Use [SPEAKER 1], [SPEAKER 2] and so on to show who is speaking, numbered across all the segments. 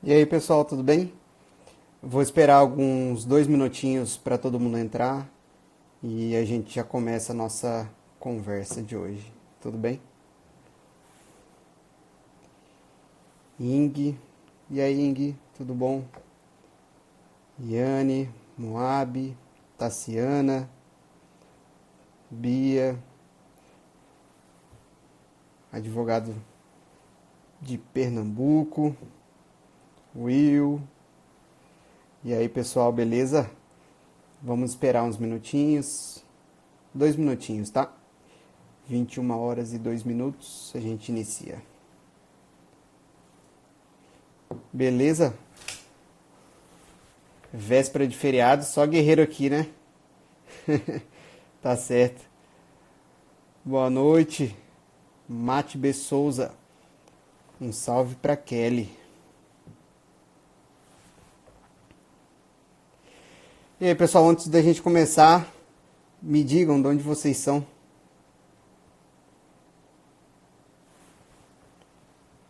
[SPEAKER 1] E aí, pessoal, tudo bem? Vou esperar alguns 2 minutinhos para todo mundo entrar e a gente já começa a nossa conversa de hoje. Tudo bem? Ing, e aí, Ing, tudo bom? Yane, Moab, Tassiana, Bia, advogado de Pernambuco, Will. E aí, pessoal, beleza? Vamos esperar uns minutinhos. 2 minutinhos, tá? 21h02, a gente inicia. Beleza? Véspera de feriado, só guerreiro aqui, né? Tá certo. Boa noite, Mate B. Souza. Um salve pra Kelly. E aí, pessoal, antes da gente começar, me digam de onde vocês são.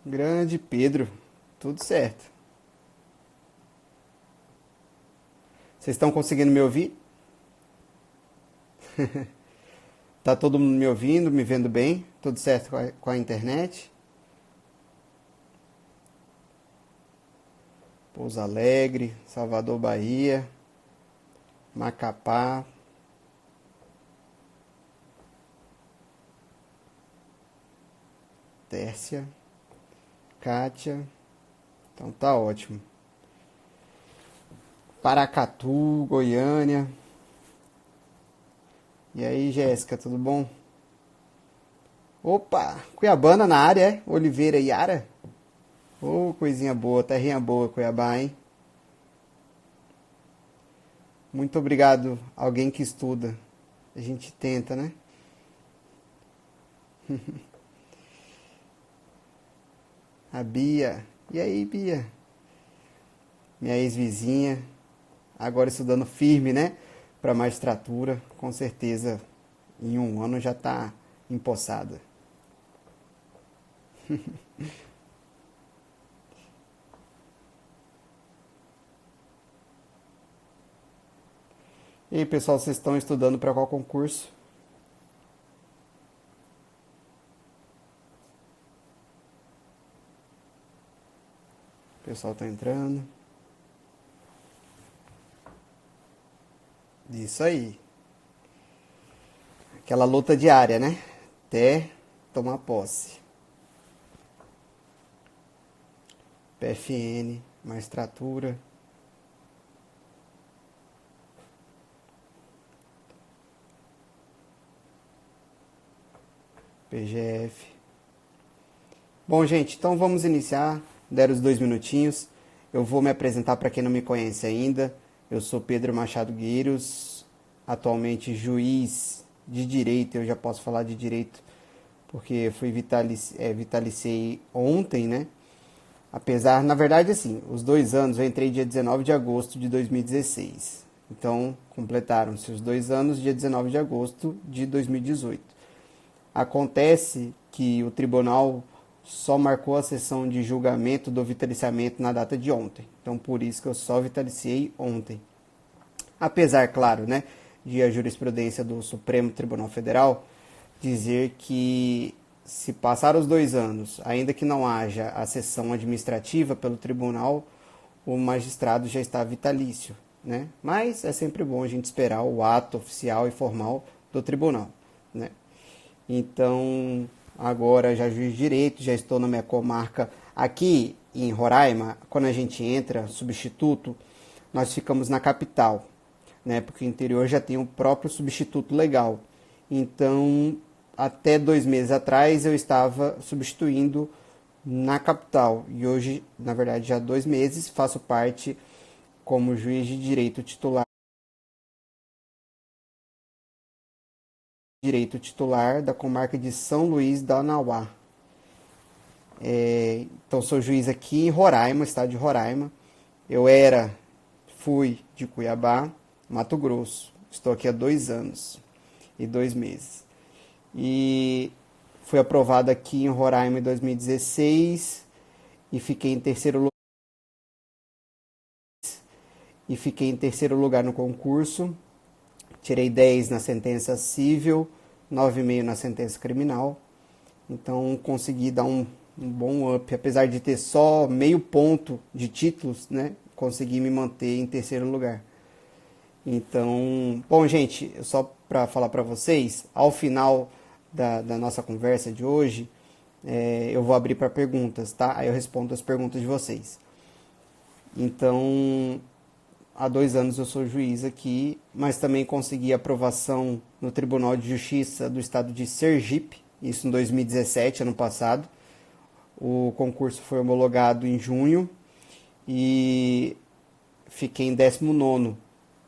[SPEAKER 1] Grande Pedro, tudo certo. Vocês estão conseguindo me ouvir? Tá todo mundo me ouvindo, me vendo bem? Tudo certo com a internet? Pouso Alegre, Salvador, Bahia, Macapá, Tércia, Kátia. Então tá ótimo. Paracatu, Goiânia. E aí, Jéssica, tudo bom? Opa, Cuiabana na área, é? Oliveira e Yara? Ô, coisinha boa, terrinha boa, Cuiabá, hein? Muito obrigado, alguém que estuda. A gente tenta, né? A Bia. E aí, Bia? Minha ex-vizinha. Agora estudando firme, né? Para magistratura. Com certeza, em um ano já tá empossada. E aí, pessoal, vocês estão estudando para qual concurso? O pessoal tá entrando. Isso aí. Aquela luta diária, né? Até tomar posse. PFN, magistratura. PGF. Bom, gente, então vamos iniciar. Deram os 2 minutinhos. Eu vou me apresentar para quem não me conhece ainda. Eu sou Pedro Machado Gueiros, atualmente juiz de direito. Eu já posso falar de direito porque fui vitaliciei ontem, né? Apesar, na verdade, assim, os 2 anos, eu entrei dia 19 de agosto de 2016. Então, completaram-se os 2 anos, dia 19 de agosto de 2018. Acontece que o tribunal só marcou a sessão de julgamento do vitaliciamento na data de ontem. Então, por isso que eu só vitaliciei ontem. Apesar, claro, né, de a jurisprudência do Supremo Tribunal Federal dizer que se passar os 2 anos, ainda que não haja a sessão administrativa pelo tribunal, o magistrado já está vitalício, né? Mas é sempre bom a gente esperar o ato oficial e formal do tribunal, né? Então, agora já juiz de direito, já estou na minha comarca. Aqui em Roraima, quando a gente entra, substituto, nós ficamos na capital, né? Porque o interior já tem o próprio substituto legal. Então, até 2 meses atrás, eu estava substituindo na capital. E hoje, na verdade, já há 2 meses, faço parte como juiz de direito titular da comarca de São Luís da Anauá. Então, sou juiz aqui em Roraima, estado de Roraima. Fui de Cuiabá, Mato Grosso. Estou aqui há 2 anos e 2 meses. E fui aprovado aqui em Roraima em 2016 e fiquei em terceiro lugar e fiquei em terceiro lugar no concurso. Tirei 10 na sentença civil, 9,5 na sentença criminal. Então consegui dar um bom up, apesar de ter só meio ponto de títulos, né? Consegui me manter em terceiro lugar. Então, bom, gente, só para falar para vocês, ao final da nossa conversa de hoje, eu vou abrir para perguntas, tá? Aí eu respondo as perguntas de vocês. Então, há 2 anos eu sou juiz aqui, mas também consegui aprovação no Tribunal de Justiça do Estado de Sergipe, isso em 2017, ano passado. O concurso foi homologado em junho e fiquei em 19º,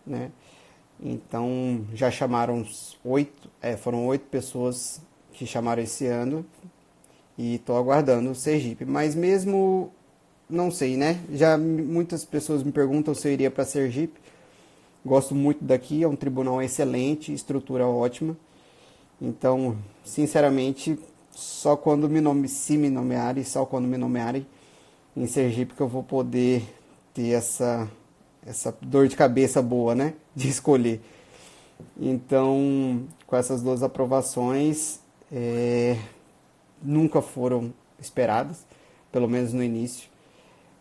[SPEAKER 1] né? Então já chamaram foram 8 pessoas que chamaram esse ano e estou aguardando o Sergipe. Mas mesmo, não sei, né? Já muitas pessoas me perguntam se eu iria para Sergipe. Gosto muito daqui, é um tribunal excelente, estrutura ótima. Então, sinceramente, só quando se me nomearem, só quando me nomearem em Sergipe que eu vou poder ter essa dor de cabeça boa, né? De escolher. Então, com essas 2 aprovações, nunca foram esperadas, pelo menos no início,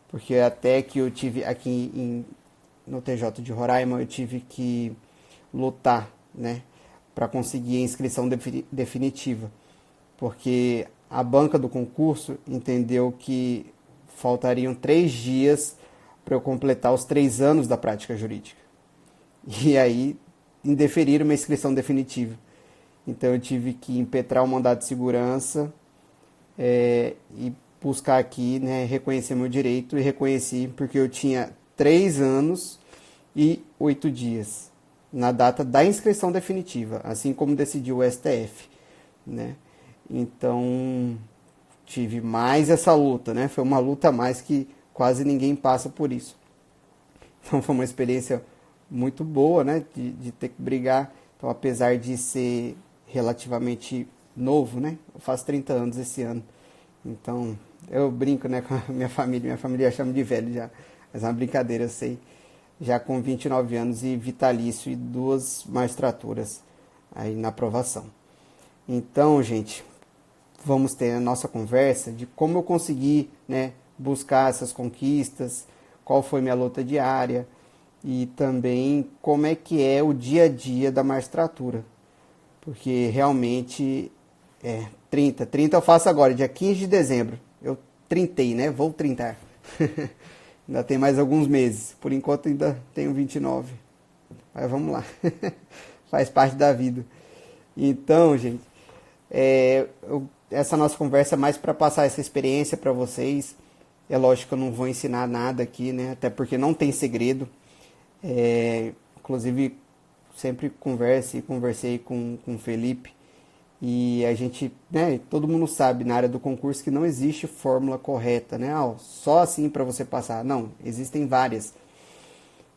[SPEAKER 1] porque até que eu tive aqui no TJ de Roraima, eu tive que lutar, né? Para conseguir a inscrição definitiva, porque a banca do concurso entendeu que faltariam 3 dias para eu completar os 3 anos da prática jurídica. E aí indeferiram uma inscrição definitiva. Então eu tive que impetrar o mandado de segurança e buscar aqui, né, reconhecer meu direito, e reconheci porque eu tinha 3 anos e 8 dias na data da inscrição definitiva, assim como decidiu o STF, né? Então tive mais essa luta, né? Foi uma luta a mais que quase ninguém passa por isso. Então foi uma experiência muito boa, né? De ter que brigar. Então, apesar de ser relativamente novo, né? Eu faço 30 anos esse ano. Então, eu brinco, né, com a minha família chama de velho já. Mas é uma brincadeira, eu sei. Já com 29 anos e vitalício e 2 magistraturas aí na aprovação. Então, gente, vamos ter a nossa conversa de como eu consegui, né, buscar essas conquistas, qual foi minha luta diária e também como é que é o dia a dia da magistratura. Porque realmente 30 eu faço agora, dia 15 de dezembro. Eu trintei, né? Vou trintar. Ainda tem mais alguns meses. Por enquanto ainda tenho 29. Mas vamos lá. Faz parte da vida. Então, gente, essa nossa conversa é mais para passar essa experiência para vocês. É lógico que eu não vou ensinar nada aqui, né? Até porque não tem segredo. Inclusive, sempre conversei com o Felipe. E a gente, né, todo mundo sabe na área do concurso que não existe fórmula correta, né? Só assim para você passar. Não, existem várias.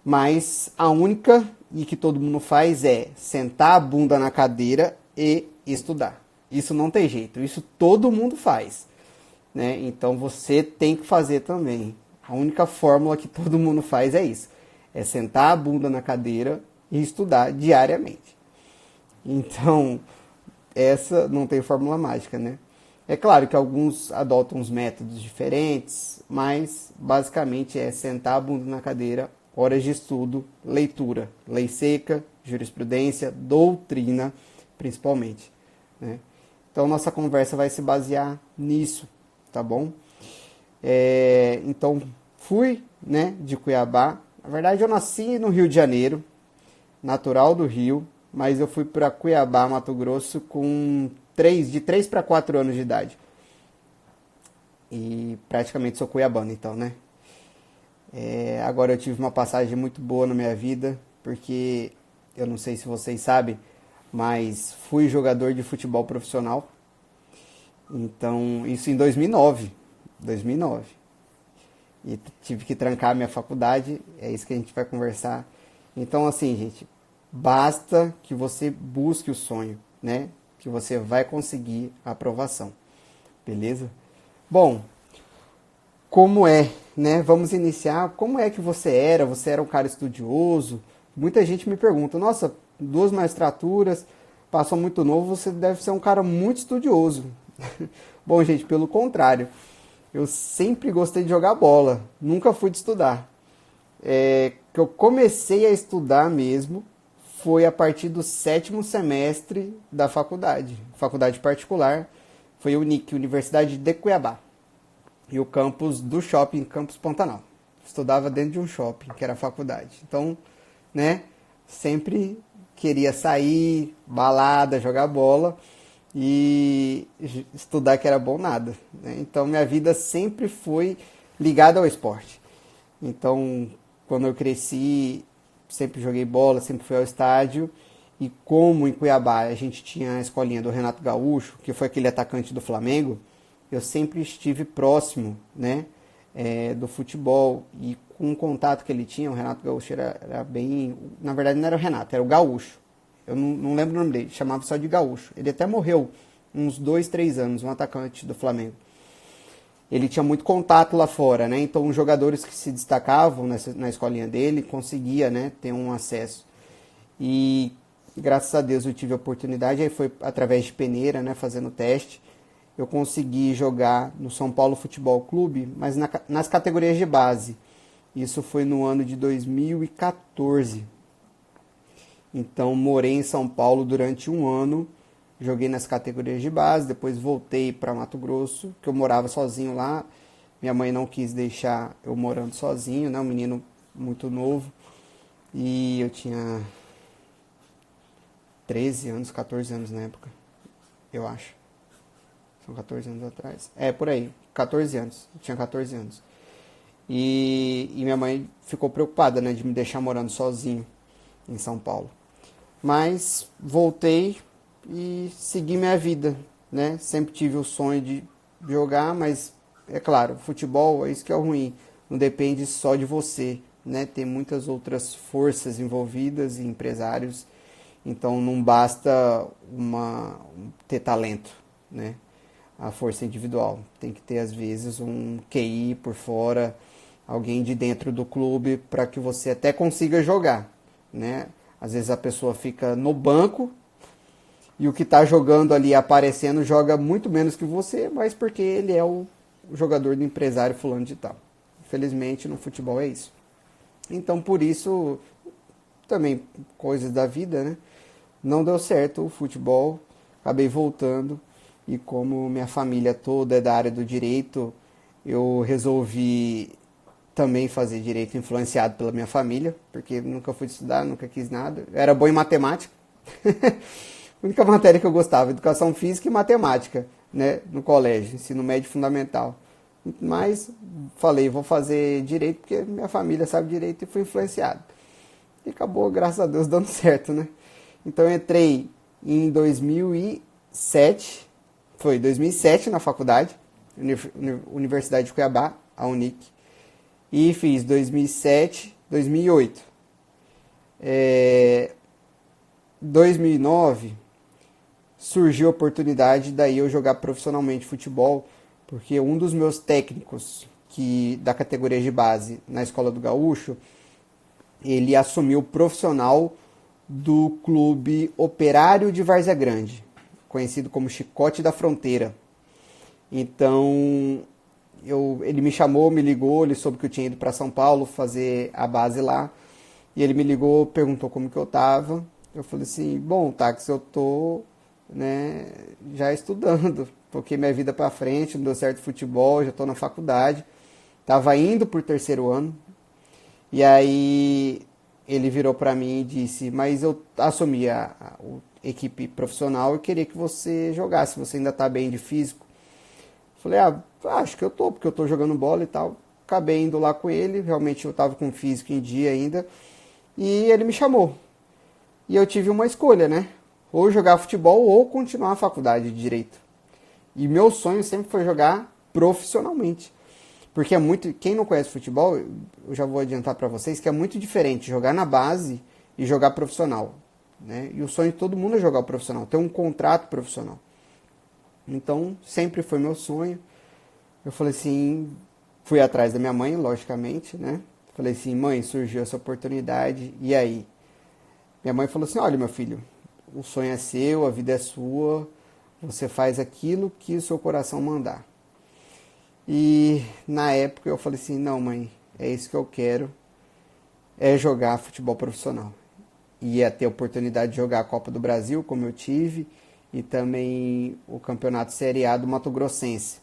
[SPEAKER 1] Mas a única e que todo mundo faz é sentar a bunda na cadeira e estudar. Isso não tem jeito, isso todo mundo faz, né? Então você tem que fazer também. A única fórmula que todo mundo faz é isso. É sentar a bunda na cadeira e estudar diariamente. Então, essa não tem fórmula mágica, né? É claro que alguns adotam uns métodos diferentes, mas basicamente é sentar a bunda na cadeira, horas de estudo, leitura, lei seca, jurisprudência, doutrina, principalmente, né? Então, nossa conversa vai se basear nisso, tá bom? Então, fui, né, de Cuiabá. Na verdade, eu nasci no Rio de Janeiro, natural do Rio, mas eu fui para Cuiabá, Mato Grosso, de 3 para 4 anos de idade. E praticamente sou cuiabano, então, né? Agora eu tive uma passagem muito boa na minha vida, porque eu não sei se vocês sabem, mas fui jogador de futebol profissional. Então, isso em 2009. E tive que trancar a minha faculdade, é isso que a gente vai conversar. Então, assim, gente, basta que você busque o sonho, né? Que você vai conseguir a aprovação, beleza? Bom, como é, né? Vamos iniciar. Como é que você era? Você era um cara estudioso? Muita gente me pergunta, nossa, 2 magistraturas, passou muito novo, você deve ser um cara muito estudioso. Bom, gente, pelo contrário, eu sempre gostei de jogar bola, nunca fui de estudar. Que eu comecei a estudar mesmo foi a partir do 7º semestre da faculdade particular, foi a UNIC, Universidade de Cuiabá, e o campus do shopping, Campus Pantanal. Estudava dentro de um shopping, que era a faculdade. Então, né, sempre queria sair, balada, jogar bola, e estudar que era bom nada, né? Então minha vida sempre foi ligada ao esporte. Então, quando eu cresci, sempre joguei bola, sempre fui ao estádio. E como em Cuiabá a gente tinha a escolinha do Renato Gaúcho, que foi aquele atacante do Flamengo, eu sempre estive próximo, né, do futebol. E com o contato que ele tinha, o Renato Gaúcho era bem... Na verdade não era o Renato, era o Gaúcho. Eu não lembro o nome dele, chamava só de Gaúcho. Ele até morreu uns 2, 3 anos, um atacante do Flamengo. Ele tinha muito contato lá fora, né? Então os jogadores que se destacavam na escolinha dele conseguia, né, ter um acesso. E graças a Deus eu tive a oportunidade, aí foi através de peneira, né, fazendo teste. Eu consegui jogar no São Paulo Futebol Clube, mas nas categorias de base. Isso foi no ano de 2014. Então morei em São Paulo durante um ano, joguei nas categorias de base, depois voltei para Mato Grosso, que eu morava sozinho lá. Minha mãe não quis deixar eu morando sozinho, né? Um menino muito novo. E eu tinha 13 anos, 14 anos na época, eu acho. São 14 anos atrás. Por aí, 14 anos. Eu tinha 14 anos. E minha mãe ficou preocupada, né, de me deixar morando sozinho em São Paulo. Mas voltei e segui minha vida, né? Sempre tive o sonho de jogar, mas é claro, futebol é isso que é o ruim. Não depende só de você, né? Tem muitas outras forças envolvidas e empresários. Então não basta ter talento, né? A força individual. Tem que ter, às vezes, um QI por fora, alguém de dentro do clube, para que você até consiga jogar, né? Às vezes a pessoa fica no banco e o que está jogando ali, aparecendo, joga muito menos que você, mas porque ele é o jogador do empresário fulano de tal. Infelizmente, no futebol é isso. Então, por isso, também coisas da vida, né? Não deu certo o futebol, acabei voltando. E como minha família toda é da área do direito, eu resolvi também fazer direito, influenciado pela minha família, porque nunca fui estudar, nunca quis nada. Eu era bom em matemática. A única matéria que eu gostava, educação física e matemática, né, no colégio, ensino médio fundamental. Mas falei, vou fazer direito porque minha família sabe direito e fui influenciado. E acabou, graças a Deus, dando certo, né? Então eu entrei em 2007, foi 2007 na faculdade, Universidade de Cuiabá, a UNIC, e fiz 2007, 2008. 2009 surgiu a oportunidade daí eu jogar profissionalmente futebol, porque um dos meus técnicos da categoria de base na Escola do Gaúcho, ele assumiu profissional do Clube Operário de Várzea Grande, conhecido como Chicote da Fronteira. Então ele me chamou, me ligou, ele soube que eu tinha ido para São Paulo fazer a base lá, e ele me ligou, perguntou como que eu tava. Eu falei assim, bom, Tax, eu tô, né, já estudando, toquei minha vida para frente, não deu certo futebol, já tô na faculdade, tava indo por terceiro ano. E aí ele virou para mim e disse, mas eu assumi a equipe profissional e queria que você jogasse, você ainda tá bem de físico. Falei, acho que eu tô, porque eu tô jogando bola e tal. Acabei indo lá com ele, realmente eu tava com o físico em dia ainda, e ele me chamou. E eu tive uma escolha, né? Ou jogar futebol ou continuar a faculdade de Direito. E meu sonho sempre foi jogar profissionalmente. Porque é muito... Quem não conhece futebol, eu já vou adiantar para vocês que é muito diferente jogar na base e jogar profissional, né? E o sonho de todo mundo é jogar profissional, ter um contrato profissional. Então, sempre foi meu sonho. Eu falei assim, Fui atrás da minha mãe, logicamente, né? Falei assim, mãe, surgiu essa oportunidade, e aí? Minha mãe falou assim, olha, meu filho, o sonho é seu, a vida é sua, você faz aquilo que o seu coração mandar. E na época eu falei assim, não, mãe, é isso que eu quero, é jogar futebol profissional. Ia ter a oportunidade de jogar a Copa do Brasil, como eu tive, e também o Campeonato Série A do Mato Grossense.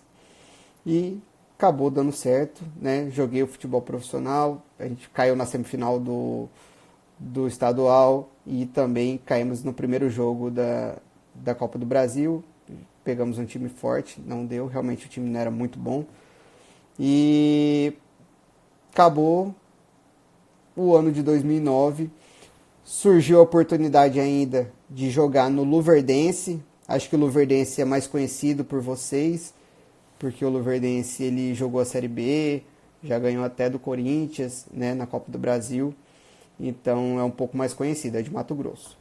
[SPEAKER 1] E acabou dando certo, né? Joguei o futebol profissional, a gente caiu na semifinal do estadual e também caímos no primeiro jogo da Copa do Brasil. Pegamos um time forte, não deu, realmente o time não era muito bom. E acabou o ano de 2009, surgiu a oportunidade ainda de jogar no Luverdense. Acho que o Luverdense é mais conhecido por vocês, porque o Luverdense ele jogou a Série B, já ganhou até do Corinthians, né, na Copa do Brasil. Então é um pouco mais conhecido, é de Mato Grosso.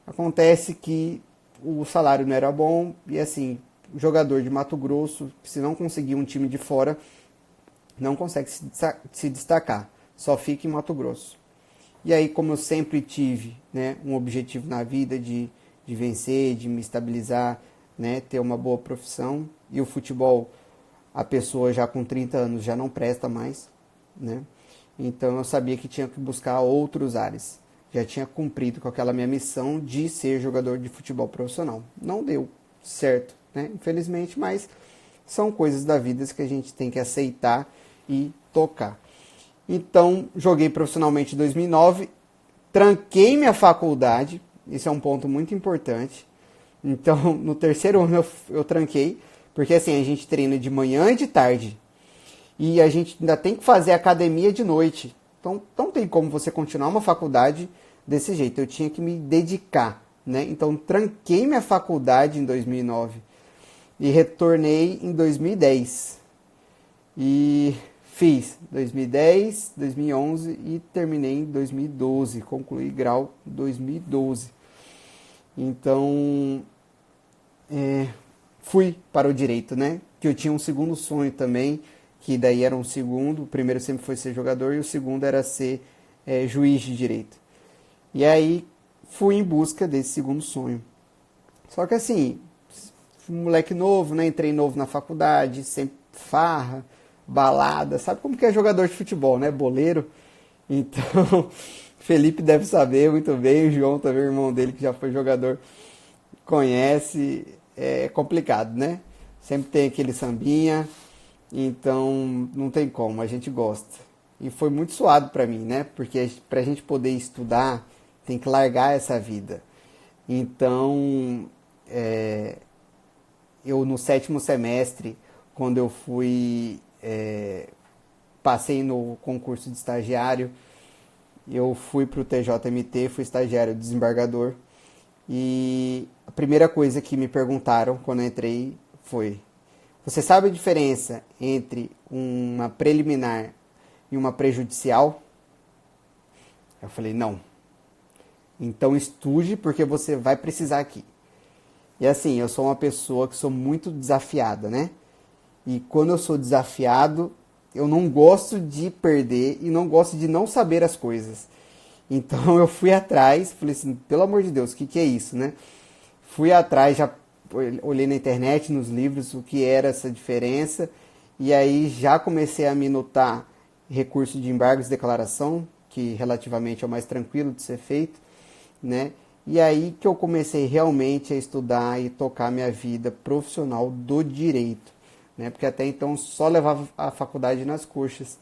[SPEAKER 1] Acontece que o salário não era bom e assim, o jogador de Mato Grosso, se não conseguir um time de fora, não consegue se destacar, só fica em Mato Grosso. E aí, como eu sempre tive, né, um objetivo na vida de vencer, de me estabilizar, né, ter uma boa profissão, e o futebol, a pessoa já com 30 anos já não presta mais, né? Então eu sabia que tinha que buscar outros ares. Já tinha cumprido com aquela minha missão de ser jogador de futebol profissional. Não deu certo, né? Infelizmente, mas são coisas da vida que a gente tem que aceitar e tocar. Então, joguei profissionalmente em 2009, tranquei minha faculdade, isso é um ponto muito importante. Então, no terceiro ano eu tranquei, porque assim, a gente treina de manhã e de tarde. E a gente ainda tem que fazer academia de noite. Então, não tem como você continuar uma faculdade desse jeito. Eu tinha que me dedicar, né? Então, tranquei minha faculdade em 2009 e retornei em 2010. E fiz 2010, 2011 e terminei em 2012. Concluí grau em 2012. Então, fui para o direito, né? Que eu tinha um segundo sonho também, que daí era um segundo. O primeiro sempre foi ser jogador e o segundo era ser juiz de direito. E aí fui em busca desse segundo sonho. Só que assim, um moleque novo, né? Entrei novo na faculdade, sempre farra, balada. Sabe como que é jogador de futebol, né? Boleiro. Então, Felipe deve saber muito bem, o João também, o irmão dele que já foi jogador, conhece. É complicado, né? Sempre tem aquele sambinha, então não tem como, a gente gosta. E foi muito suado pra mim, né? Porque pra gente poder estudar, tem que largar essa vida. Então, eu no sétimo semestre, quando eu passei no concurso de estagiário, eu fui pro TJMT, fui estagiário desembargador. E a primeira coisa que me perguntaram quando eu entrei foi: você sabe a diferença entre uma preliminar e uma prejudicial? Eu falei: não. Então estude porque você vai precisar aqui. E assim, eu sou uma pessoa que sou muito desafiada, né? E quando eu sou desafiado, eu não gosto de perder e não gosto de não saber as coisas. Então eu fui atrás, falei assim, pelo amor de Deus, o que é isso, né? Fui atrás, já olhei na internet, nos livros, o que era essa diferença. E aí já comecei a minutar recurso de embargos de declaração, que relativamente é o mais tranquilo de ser feito, né? E aí que eu comecei realmente a estudar e tocar minha vida profissional do direito, né? Porque até então só levava a faculdade nas coxas.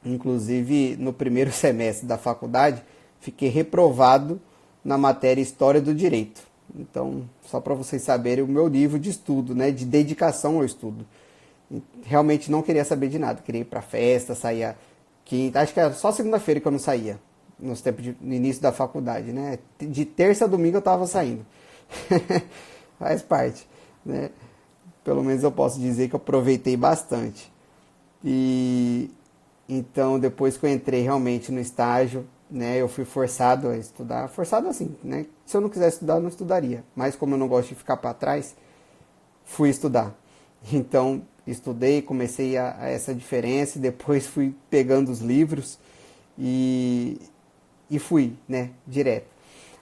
[SPEAKER 1] Inclusive, no primeiro semestre da faculdade, fiquei reprovado na matéria História do Direito. Então, só para vocês saberem o meu nível de estudo, né, de dedicação ao estudo. Realmente não queria saber de nada. Queria ir para festa, saía quinta, acho que era só segunda-feira que eu não saía, no início da faculdade, né? De terça a domingo eu estava saindo. Faz parte, né? Pelo menos eu posso dizer que eu aproveitei bastante. E então, depois que eu entrei realmente no estágio, né, eu fui forçado a estudar. Forçado assim, né? Se eu não quisesse estudar, eu não estudaria. Mas como eu não gosto de ficar para trás, fui estudar. Então, estudei, comecei a essa diferença, e depois fui pegando os livros e, e fui, né, direto.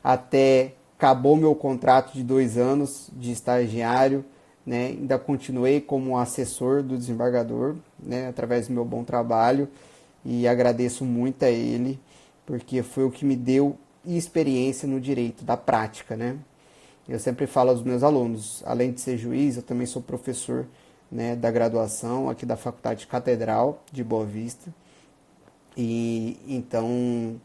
[SPEAKER 1] Até acabou meu contrato de 2 anos de estagiário, né, ainda continuei como assessor do desembargador, né, através do meu bom trabalho, e agradeço muito a ele, porque foi o que me deu experiência no direito, da prática, né. Eu sempre falo aos meus alunos, além de ser juiz, eu também sou professor, né, da graduação aqui da Faculdade Catedral de Boa Vista. E então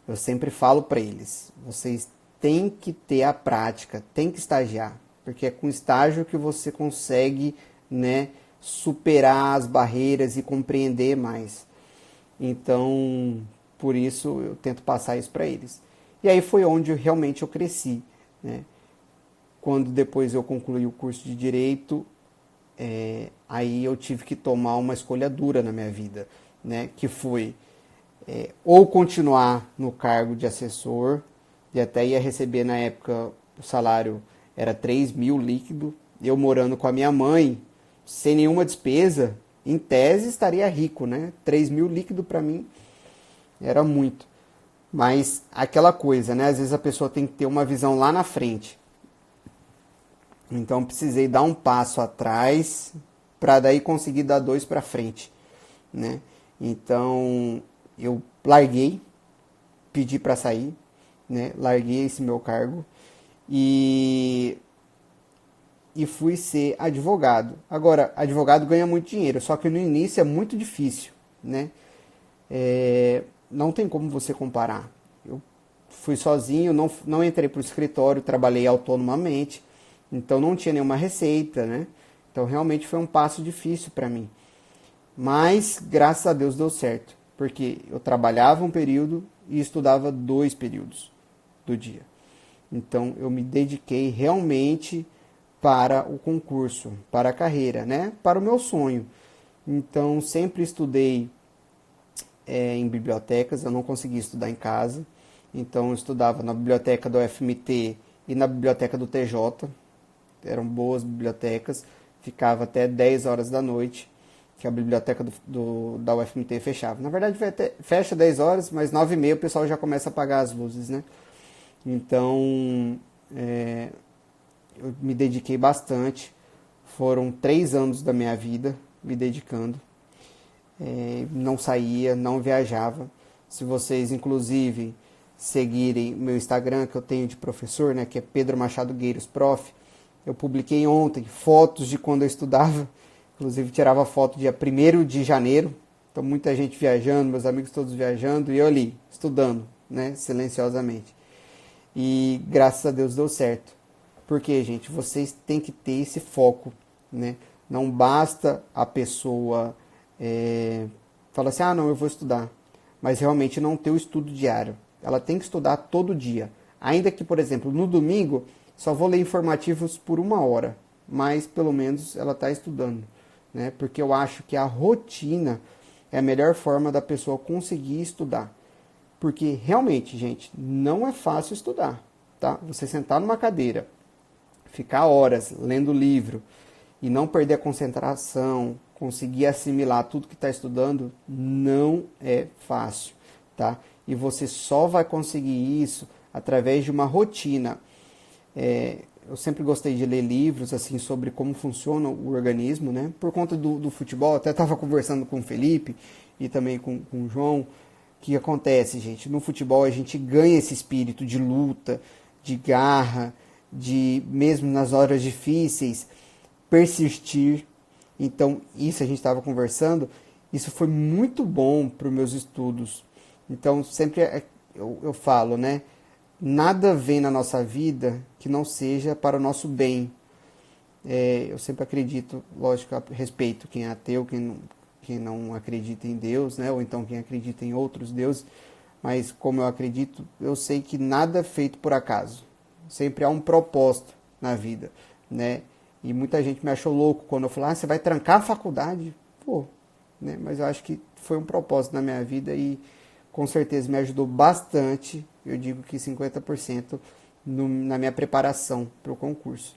[SPEAKER 1] eu sempre falo para eles, vocês têm que ter a prática, têm que estagiar, porque é com estágio que você consegue, né, superar as barreiras e compreender mais. Então, por isso eu tento passar isso para eles. E aí foi onde realmente eu cresci, né? Quando depois eu concluí o curso de Direito, aí eu tive que tomar uma escolha dura na minha vida, né? Que foi ou continuar no cargo de assessor, e até ia receber na época, o salário era 3.000 líquido, eu morando com a minha mãe, sem nenhuma despesa, em tese estaria rico, né? 3.000 líquido para mim era muito. Mas aquela coisa, né? Às vezes a pessoa tem que ter uma visão lá na frente. Então precisei dar um passo atrás para daí conseguir dar dois para frente, né? Então eu larguei, pedi para sair, né? Larguei esse meu cargo e fui ser advogado. Agora, advogado ganha muito dinheiro, só que no início é muito difícil, né? Não tem como você comparar. Eu fui sozinho, não entrei para o escritório, trabalhei autonomamente, então não tinha nenhuma receita, né? Então realmente foi um passo difícil para mim. Mas, graças a Deus, deu certo. Porque eu trabalhava um período e estudava 2 períodos do dia. Então eu me dediquei realmente para o concurso, para a carreira, né? Para o meu sonho. Então sempre estudei em bibliotecas, eu não conseguia estudar em casa. Então eu estudava na biblioteca do UFMT e na biblioteca do TJ. Eram boas bibliotecas. Ficava até 10 horas da noite, que a biblioteca da UFMT fechava. Na verdade fecha 10 horas, mas 9h30 o pessoal já começa a apagar as luzes, né? Então eu me dediquei bastante. Foram 3 anos da minha vida me dedicando. Não saía, não viajava. Se vocês, inclusive, seguirem meu Instagram, que eu tenho de professor, né, que é Pedro Machado Gueiros, prof. Eu publiquei ontem fotos de quando eu estudava. Inclusive, tirava foto dia 1º de janeiro. Então, muita gente viajando, meus amigos todos viajando, e eu ali, estudando, né, silenciosamente. E, graças a Deus, deu certo. Porque, gente, vocês têm que ter esse foco, né? Não basta a pessoa falar assim, não, eu vou estudar. Mas realmente não ter o estudo diário. Ela tem que estudar todo dia. Ainda que, por exemplo, no domingo, só vou ler informativos por 1 hora. Mas, pelo menos, ela está estudando, né? Porque eu acho que a rotina é a melhor forma da pessoa conseguir estudar. Porque, realmente, gente, não é fácil estudar, tá? Você sentar numa cadeira, ficar horas lendo livro e não perder a concentração, conseguir assimilar tudo que está estudando, não é fácil, tá? E você só vai conseguir isso através de uma rotina. Eu sempre gostei de ler livros assim sobre como funciona o organismo, né? Por conta do futebol, até estava conversando com o Felipe e também com o João. O que acontece, gente? No futebol a gente ganha esse espírito de luta, de garra, de mesmo nas horas difíceis, persistir. Então, isso a gente estava conversando, isso foi muito bom para os meus estudos. Então, sempre eu falo, né? Nada vem na nossa vida que não seja para o nosso bem. Eu sempre acredito, lógico, respeito quem é ateu, quem não acredita em Deus, né? Ou então quem acredita em outros deuses. Mas como eu acredito, eu sei que nada é feito por acaso. Sempre há um propósito na vida, né? E muita gente me achou louco quando eu falei, você vai trancar a faculdade? Pô, né? Mas eu acho que foi um propósito na minha vida e com certeza me ajudou bastante, eu digo que 50% na minha preparação para o concurso.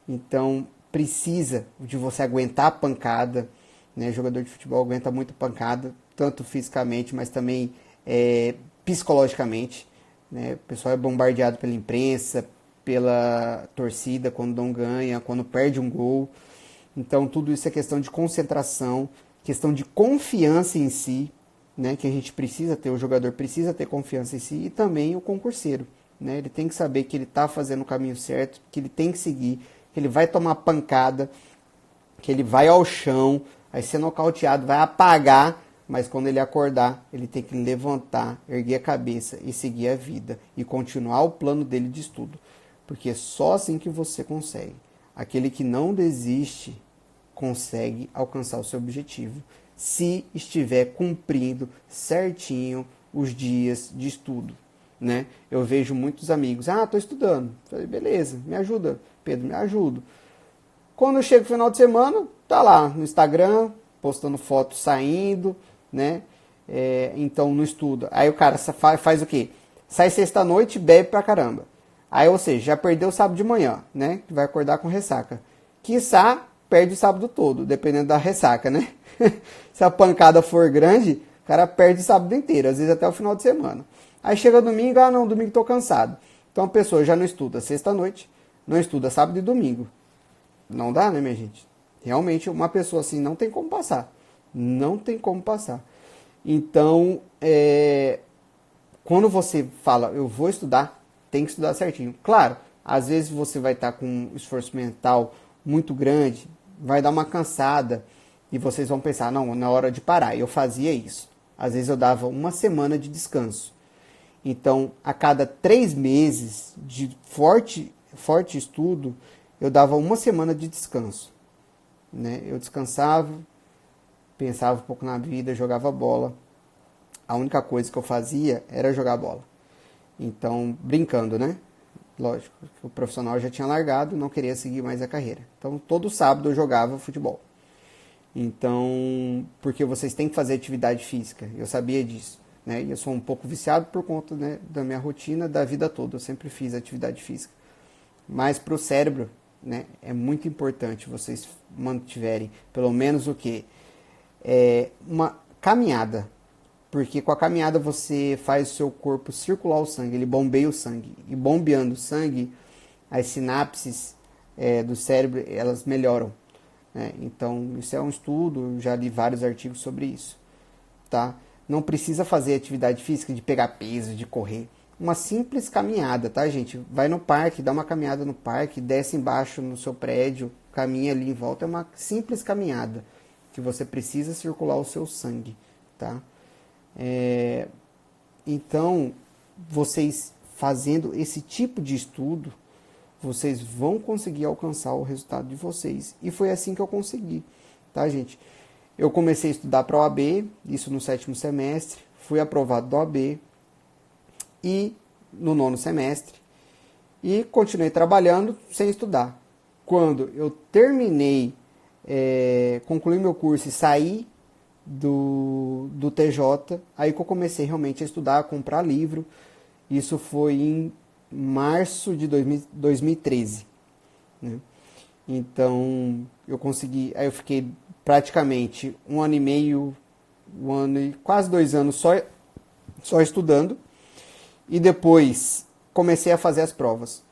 [SPEAKER 1] Então, precisa de você aguentar a pancada, né? Jogador de futebol aguenta muito pancada, tanto fisicamente, mas também psicologicamente, né? O pessoal é bombardeado pela imprensa, pela torcida quando não ganha, quando perde um gol. Então tudo isso é questão de concentração, questão de confiança em si, né? Que a gente precisa ter, o jogador precisa ter confiança em si, e também o concurseiro, né? Ele tem que saber que ele está fazendo o caminho certo, que ele tem que seguir, que ele vai tomar pancada, que ele vai ao chão, vai ser nocauteado, vai apagar, mas quando ele acordar, ele tem que levantar, erguer a cabeça e seguir a vida e continuar o plano dele de estudo, porque é só assim que você consegue. Aquele que não desiste consegue alcançar o seu objetivo, se estiver cumprindo certinho os dias de estudo, né? Eu vejo muitos amigos, estou estudando. Falei, beleza, me ajuda, Pedro, me ajudo. Quando chega o final de semana, tá lá no Instagram, postando foto saindo, né? Então não estuda. Aí o cara faz o quê? Sai sexta-noite e bebe pra caramba. Aí, ou seja, já perdeu o sábado de manhã, né? Vai acordar com ressaca. Quiçá, perde o sábado todo, dependendo da ressaca, né? Se a pancada for grande, o cara perde o sábado inteiro, às vezes até o final de semana. Aí chega domingo, domingo tô cansado. Então a pessoa já não estuda sexta-noite, não estuda sábado e domingo. Não dá, né, minha gente? Realmente, uma pessoa assim não tem como passar. Não tem como passar. Então, quando você fala, eu vou estudar, tem que estudar certinho. Claro, às vezes você vai estar com um esforço mental muito grande, vai dar uma cansada, e vocês vão pensar, não, na hora de parar. Eu fazia isso. Às vezes eu dava uma semana de descanso. Então, a cada 3 meses de forte estudo, eu dava uma semana de descanso, né? Eu descansava, pensava um pouco na vida, jogava bola. A única coisa que eu fazia era jogar bola. Então, brincando, né? Lógico, o profissional já tinha largado, não queria seguir mais a carreira. Então, todo sábado eu jogava futebol. Então, porque vocês têm que fazer atividade física, eu sabia disso, né? E eu sou um pouco viciado por conta, né, da minha rotina da vida toda. Eu sempre fiz atividade física. Mas para o cérebro, né, é muito importante vocês mantiverem pelo menos o que? Uma caminhada. Porque com a caminhada você faz o seu corpo circular o sangue, ele bombeia o sangue. E bombeando o sangue, as sinapses do cérebro, elas melhoram. Né? Então, isso é um estudo, eu já li vários artigos sobre isso. Tá? Não precisa fazer atividade física de pegar peso, de correr. Uma simples caminhada, tá, gente? Vai no parque, dá uma caminhada no parque, desce embaixo no seu prédio, caminha ali em volta. É uma simples caminhada que você precisa circular o seu sangue, tá? Então, vocês fazendo esse tipo de estudo, vocês vão conseguir alcançar o resultado de vocês. E foi assim que eu consegui, tá, gente? Eu comecei a estudar para a OAB, isso no 7º semestre, fui aprovado da OAB, e no 9º semestre, e continuei trabalhando sem estudar. Quando eu terminei, concluí meu curso e saí do TJ, aí que eu comecei realmente a estudar, a comprar livro. Isso foi em março de 2013, né? Então eu consegui, aí eu fiquei praticamente 1 ano e meio, 1 ano e quase 2 anos só estudando. E depois comecei a fazer as provas.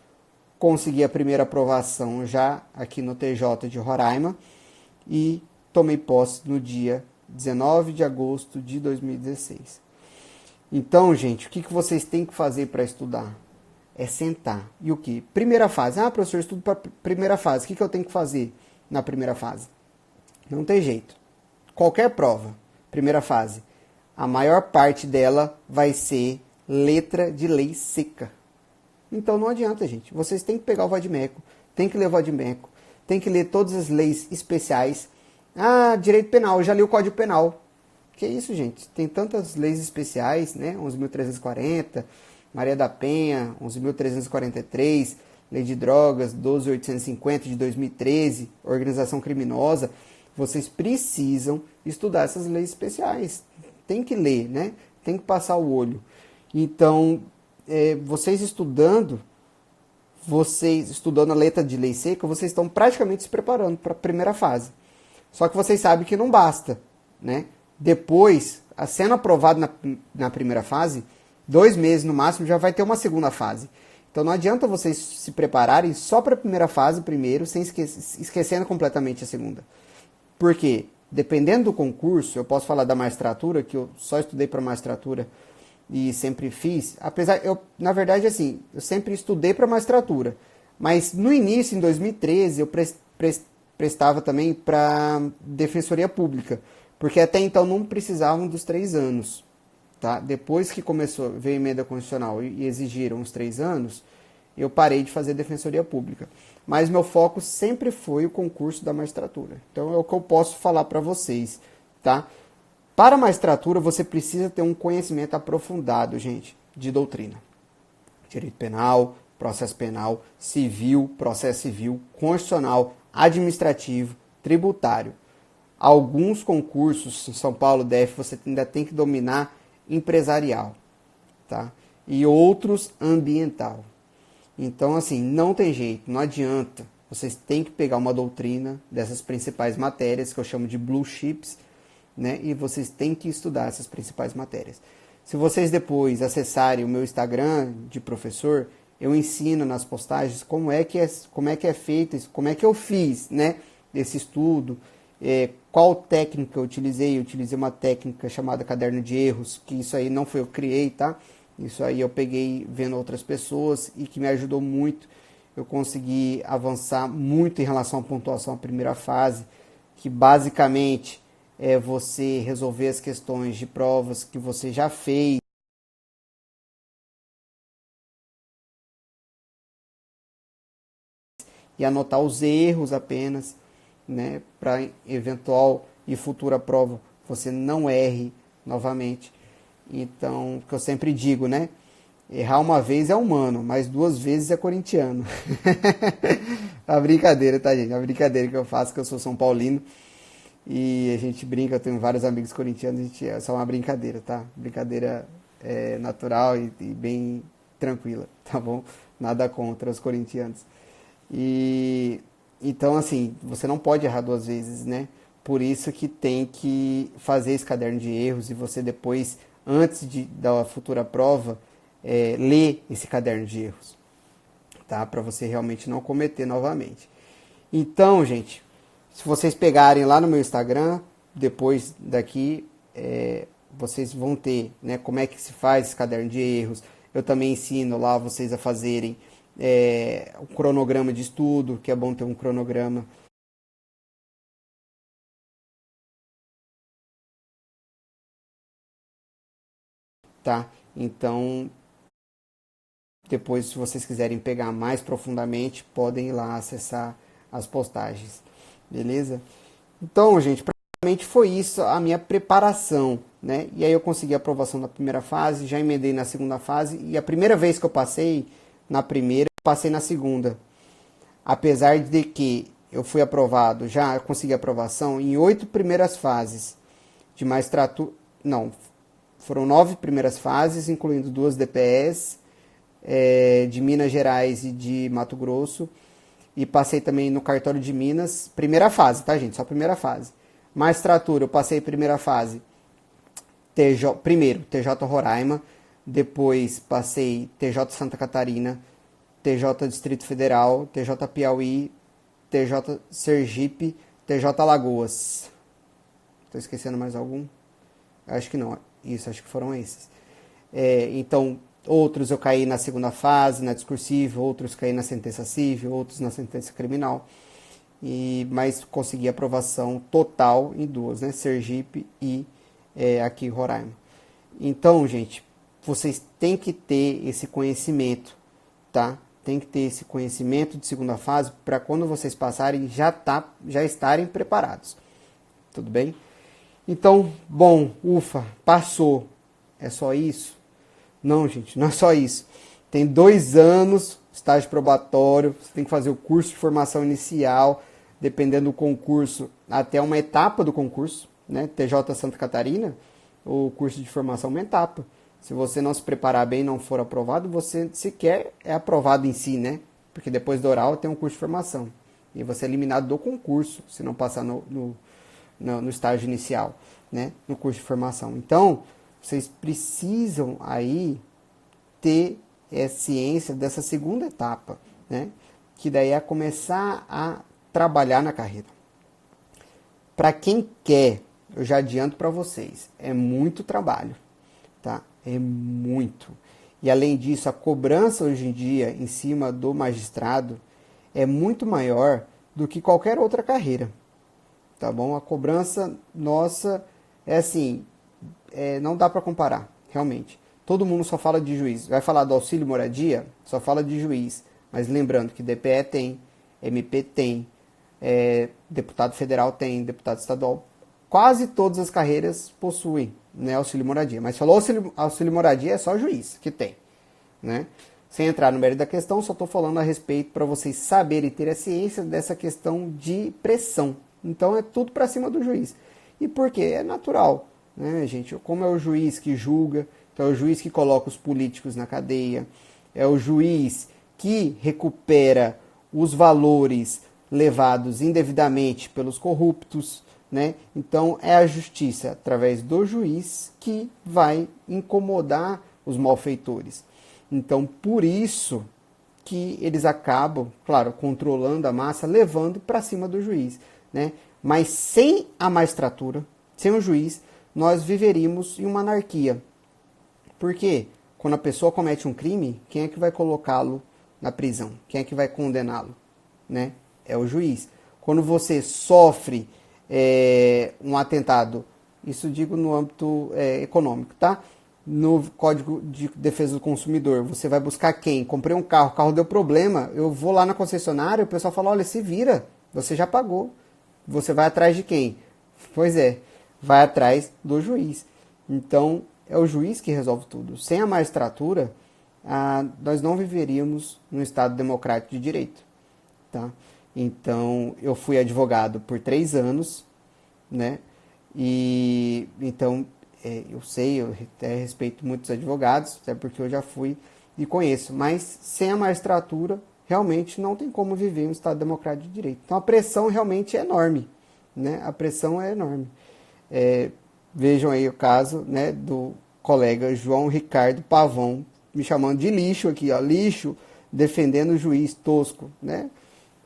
[SPEAKER 1] Consegui a primeira aprovação já aqui no TJ de Roraima e tomei posse no dia 19 de agosto de 2016. Então, gente, o que vocês têm que fazer para estudar? É sentar. E o que? Primeira fase. Professor, eu estudo para primeira fase. O que eu tenho que fazer na primeira fase? Não tem jeito. Qualquer prova, primeira fase, a maior parte dela vai ser letra de lei seca. Então não adianta, gente. Vocês têm que pegar o vadimeco, tem que ler o vadimeco, tem que ler todas as leis especiais. Direito penal, eu já li o Código Penal. Que isso, gente? Tem tantas leis especiais, né? 11.340, Maria da Penha, 11.343, Lei de Drogas, 12.850 de 2013, Organização Criminosa. Vocês precisam estudar essas leis especiais. Tem que ler, né? Tem que passar o olho. Então, vocês estudando, vocês, estudando a letra de lei seca, vocês estão praticamente se preparando para a primeira fase. Só que vocês sabem que não basta, né? Depois, sendo aprovado na primeira fase, 2 meses no máximo já vai ter uma segunda fase. Então não adianta vocês se prepararem só para a primeira fase primeiro, sem esquecendo completamente a segunda. Por quê? Dependendo do concurso, eu posso falar da magistratura, que eu só estudei para magistratura e sempre fiz, na verdade, assim, eu sempre estudei para magistratura, mas no início, em 2013, eu prestava também para defensoria pública, porque até então não precisavam dos 3 anos, tá? Depois que veio a emenda constitucional e exigiram os 3 anos, eu parei de fazer defensoria pública. Mas meu foco sempre foi o concurso da magistratura. Então é o que eu posso falar para vocês, tá? Para a magistratura, você precisa ter um conhecimento aprofundado, gente, de doutrina. Direito penal, processo penal, civil, processo civil, constitucional, administrativo, tributário. Alguns concursos em São Paulo, DF, você ainda tem que dominar empresarial, tá? E outros ambiental. Então, assim, não tem jeito, não adianta. Vocês têm que pegar uma doutrina dessas principais matérias, que eu chamo de blue chips, né? E vocês têm que estudar essas principais matérias. Se vocês depois acessarem o meu Instagram de professor, eu ensino nas postagens como é que é feito isso, como é que eu fiz, né, esse estudo, qual técnica eu utilizei. Eu utilizei uma técnica chamada caderno de erros, que isso aí não foi eu que criei, tá? Isso aí eu peguei vendo outras pessoas e que me ajudou muito. Eu consegui avançar muito em relação à pontuação à primeira fase, que basicamente é você resolver as questões de provas que você já fez e anotar os erros apenas, né, para eventual e futura prova você não erre novamente. Então, o que eu sempre digo, né? Errar uma vez é humano, mas 2 vezes é corintiano. A brincadeira, tá, gente? A brincadeira que eu faço, que eu sou São Paulino. E a gente brinca, eu tenho vários amigos corintianos, é só uma brincadeira, tá? Brincadeira natural e bem tranquila, tá bom? Nada contra os corintianos. E então, assim, você não pode errar 2 vezes, né? Por isso que tem que fazer esse caderno de erros e você depois, antes da futura prova, ler esse caderno de erros, tá? Para você realmente não cometer novamente. Então, gente, se vocês pegarem lá no meu Instagram, depois daqui, vocês vão ter, né, como é que se faz esse caderno de erros. Eu também ensino lá vocês a fazerem o cronograma de estudo, que é bom ter um cronograma. Tá? Então, depois, se vocês quiserem pegar mais profundamente, podem ir lá acessar as postagens. Beleza? Então, gente, praticamente foi isso a minha preparação, né? E aí eu consegui a aprovação na primeira fase, já emendei na segunda fase, e a primeira vez que eu passei na primeira, eu passei na segunda. Apesar de que eu fui aprovado, já consegui aprovação em 8 primeiras fases de magistratura. Não, foram 9 primeiras fases, incluindo 2 DPS, de Minas Gerais e de Mato Grosso. E passei também no cartório de Minas, primeira fase, tá, gente? Só primeira fase. Magistratura, eu passei primeira fase, primeiro TJ Roraima, depois passei TJ Santa Catarina, TJ Distrito Federal, TJ Piauí, TJ Sergipe, TJ Alagoas. Estou esquecendo mais algum? Acho que não. Isso, acho que foram esses. Então, outros eu caí na segunda fase, na discursiva, outros caí na sentença civil, outros na sentença criminal. Mas consegui aprovação total em 2, né? Sergipe e aqui Roraima. Então, gente, vocês têm que ter esse conhecimento, tá? Tem que ter esse conhecimento de segunda fase para quando vocês passarem já estarem preparados. Tudo bem? Então, bom, ufa, passou. É só isso? Não, gente, não é só isso. Tem 2 anos, estágio probatório, você tem que fazer o curso de formação inicial, dependendo do concurso, até uma etapa do concurso, né? TJ Santa Catarina, o curso de formação é uma etapa. Se você não se preparar bem e não for aprovado, você sequer é aprovado em si, né? porque depois do oral tem um curso de formação. E você é eliminado do concurso, se não passar no estágio inicial, né? No curso de formação. Então, vocês precisam aí ter ciência dessa segunda etapa, né? Que daí é começar a trabalhar na carreira. Para quem quer, eu já adianto para vocês, é muito trabalho, tá? É muito. E além disso, a cobrança hoje em dia em cima do magistrado é muito maior do que qualquer outra carreira, tá bom? A cobrança nossa é assim, não dá para comparar, realmente. Todo mundo só fala de juiz. Vai falar do auxílio moradia, só fala de juiz. Mas lembrando que DPE tem, MP tem, deputado federal tem, deputado estadual. Quase todas as carreiras possuem, né, auxílio moradia. Mas falou auxílio moradia é só juiz que tem, né? Sem entrar no mérito da questão, só estou falando a respeito para vocês saberem ter a ciência dessa questão de pressão. Então é tudo para cima do juiz. E por quê? É natural, né, gente? Como é o juiz que julga, então é o juiz que coloca os políticos na cadeia, é o juiz que recupera os valores levados indevidamente pelos corruptos, né? Então é a justiça, através do juiz, que vai incomodar os malfeitores. Então, por isso que eles acabam, claro, controlando a massa, levando para cima do juiz, né? Mas sem a magistratura, sem o juiz, nós viveríamos em uma anarquia. Por quê? Quando a pessoa comete um crime, quem é que vai colocá-lo na prisão? Quem é que vai condená-lo? Né? É o juiz. Quando você sofre um atentado, isso digo no âmbito econômico, tá? No Código de Defesa do Consumidor, você vai buscar quem? Comprei um carro, o carro deu problema, eu vou lá na concessionária, o pessoal fala, olha, se vira, você já pagou. Você vai atrás de quem? Pois é, vai atrás do juiz. Então, é o juiz que resolve tudo. Sem a magistratura, nós não viveríamos num Estado democrático de direito. Tá? Então, eu fui advogado por 3 anos, né? E então, eu sei, eu até respeito muitos advogados, até porque eu já fui e conheço. Mas sem a magistratura, realmente não tem como viver em um Estado democrático de direito. Então, a pressão realmente é enorme, né? A pressão é enorme. Vejam aí o caso, né, do colega João Ricardo Pavão, me chamando de lixo aqui, ó, lixo, defendendo o juiz tosco, né?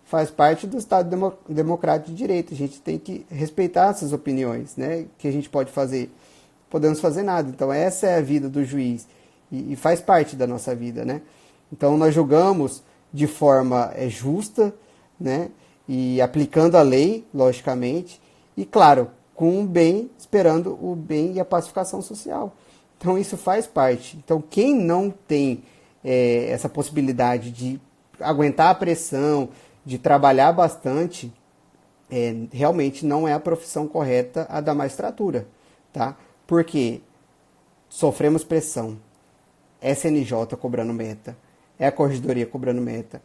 [SPEAKER 1] Faz parte do Estado democrático de direito. A gente tem que respeitar essas opiniões, né? Que a gente pode fazer. Podemos fazer nada. Então, essa é a vida do juiz e faz parte da nossa vida, né? Então, nós julgamos de forma justa, né? E aplicando a lei, logicamente, e, claro, com o bem, esperando o bem e a pacificação social. Então, isso faz parte. Então, quem não tem essa possibilidade de aguentar a pressão, de trabalhar bastante, realmente não é a profissão correta a da magistratura, tá? Porque sofremos pressão, SNJ cobrando meta, é a corregedoria cobrando meta,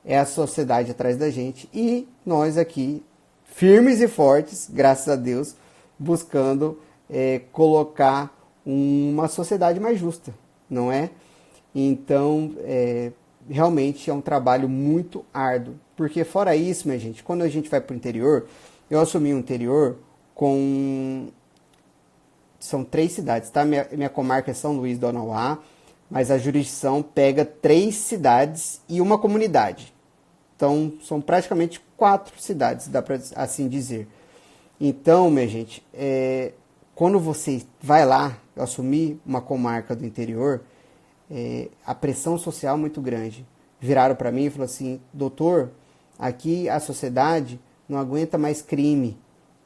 [SPEAKER 1] é a sociedade atrás da gente e nós aqui, firmes e fortes, graças a Deus, buscando colocar uma sociedade mais justa, não é? Então, realmente é um trabalho muito árduo, porque fora isso, minha gente, quando a gente vai para o interior, eu assumi o interior são 3 cidades, tá? Minha comarca é São Luís do Anauá, mas a jurisdição pega 3 cidades e uma comunidade. Então, são praticamente 4 cidades, dá para assim dizer. Então, minha gente, quando você vai lá assumir uma comarca do interior, a pressão social é muito grande. Viraram para mim e falaram assim, doutor, aqui a sociedade não aguenta mais crime,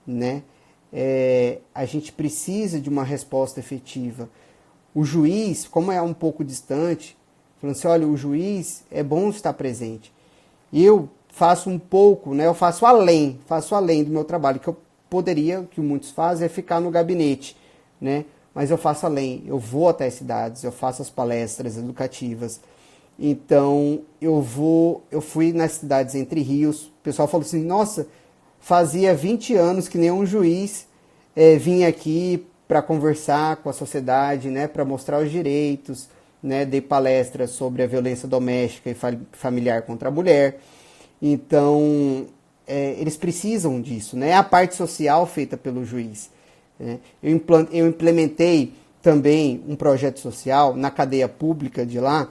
[SPEAKER 1] né? A gente precisa de uma resposta efetiva. O juiz, como é um pouco distante, falou assim, olha, o juiz é bom estar presente. Eu faço um pouco, né? Eu faço além do meu trabalho, que eu poderia, que muitos fazem, é ficar no gabinete, né? Mas eu faço além, eu vou até as cidades, eu faço as palestras educativas. Então, eu fui nas cidades Entre Rios, o pessoal falou assim, nossa, fazia 20 anos que nenhum juiz vinha aqui para conversar com a sociedade, né, para mostrar os direitos, né? Dei palestras sobre a violência doméstica e familiar contra a mulher. Então, eles precisam disso, né? É a parte social feita pelo juiz. Né? Eu implementei também um projeto social na cadeia pública de lá,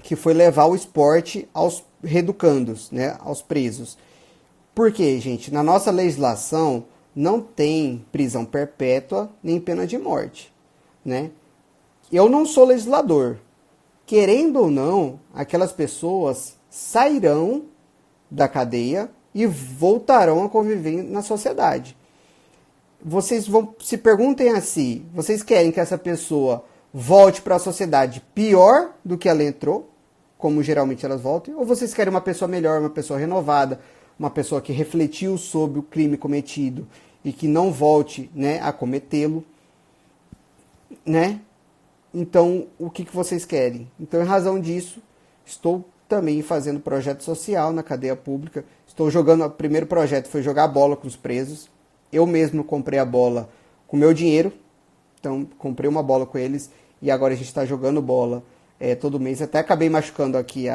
[SPEAKER 1] que foi levar o esporte aos reeducandos, né? Aos presos. Por quê, gente? Na nossa legislação não tem prisão perpétua nem pena de morte, né? Eu não sou legislador. Querendo ou não, aquelas pessoas sairão da cadeia e voltarão a conviver na sociedade. Vocês vão se perguntem a si, vocês querem que essa pessoa volte para a sociedade pior do que ela entrou, como geralmente elas voltam, ou vocês querem uma pessoa melhor, uma pessoa renovada, uma pessoa que refletiu sobre o crime cometido e que não volte, né, a cometê-lo, né? Então, o que vocês querem? Então, em razão disso, estou também fazendo projeto social na cadeia pública. Estou jogando, o primeiro projeto foi jogar bola com os presos. Eu mesmo comprei a bola com meu dinheiro. Então, comprei uma bola com eles e agora a gente está jogando bola todo mês. Até acabei machucando aqui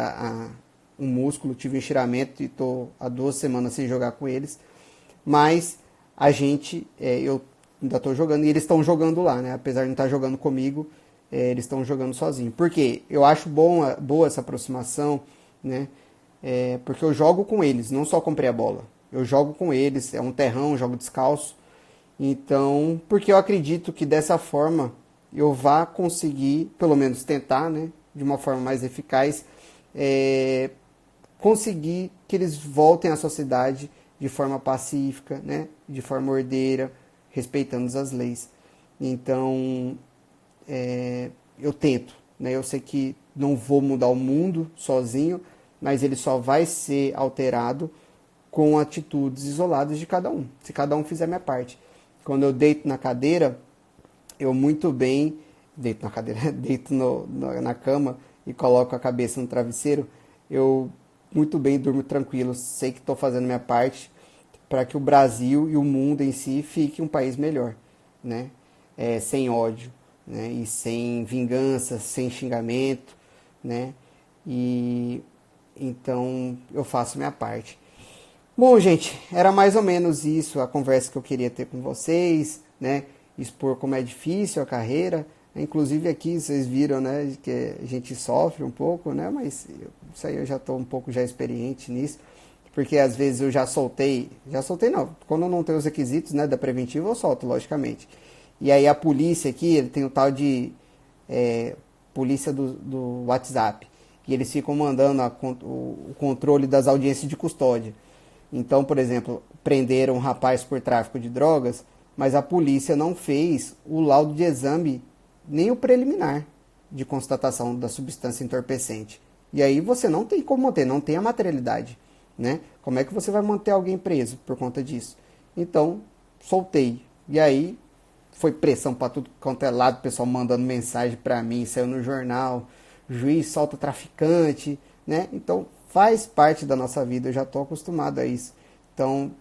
[SPEAKER 1] um músculo, tive um estiramento e estou há 2 semanas sem jogar com eles. Mas eu ainda estou jogando e eles estão jogando lá, né? Apesar de não estar jogando comigo, eles estão jogando sozinhos. Por quê? Eu acho boa essa aproximação, né? Porque eu jogo com eles, não só comprei a bola. Eu jogo com eles, é um terrão, jogo descalço. Então, porque eu acredito que dessa forma eu vá conseguir, pelo menos tentar, né? De uma forma mais eficaz, conseguir que eles voltem à sociedade de forma pacífica, né? De forma ordeira, respeitando as leis. Então, eu tento, né? Eu sei que não vou mudar o mundo sozinho, mas ele só vai ser alterado com atitudes isoladas de cada um, se cada um fizer a minha parte. Quando eu deito na cadeira, eu muito bem, deito na cadeira, deito na cama e coloco a cabeça no travesseiro, eu muito bem durmo tranquilo, sei que estou fazendo a minha parte para que o Brasil e o mundo em si fique um país melhor, né? Sem ódio, né? E sem vingança, sem xingamento, né? E então eu faço minha parte. Bom, gente, era mais ou menos isso a conversa que eu queria ter com vocês, né? Expor como é difícil a carreira. Inclusive aqui vocês viram, né, que a gente sofre um pouco, né? Mas isso aí eu já estou um pouco já experiente nisso. Porque às vezes eu já soltei não, quando eu não tenho os requisitos, né, da preventiva eu solto, logicamente. E aí a polícia aqui, ele tem o tal de polícia do WhatsApp. E eles ficam mandando o controle das audiências de custódia. Então, por exemplo, prenderam um rapaz por tráfico de drogas, mas a polícia não fez o laudo de exame, nem o preliminar de constatação da substância entorpecente. E aí você não tem como manter, não tem a materialidade, né? Como é que você vai manter alguém preso por conta disso? Então, soltei. E aí foi pressão para tudo quanto é lado, o pessoal mandando mensagem para mim, saiu no jornal, juiz solta traficante, né? Então, faz parte da nossa vida, eu já estou acostumado a isso. Então,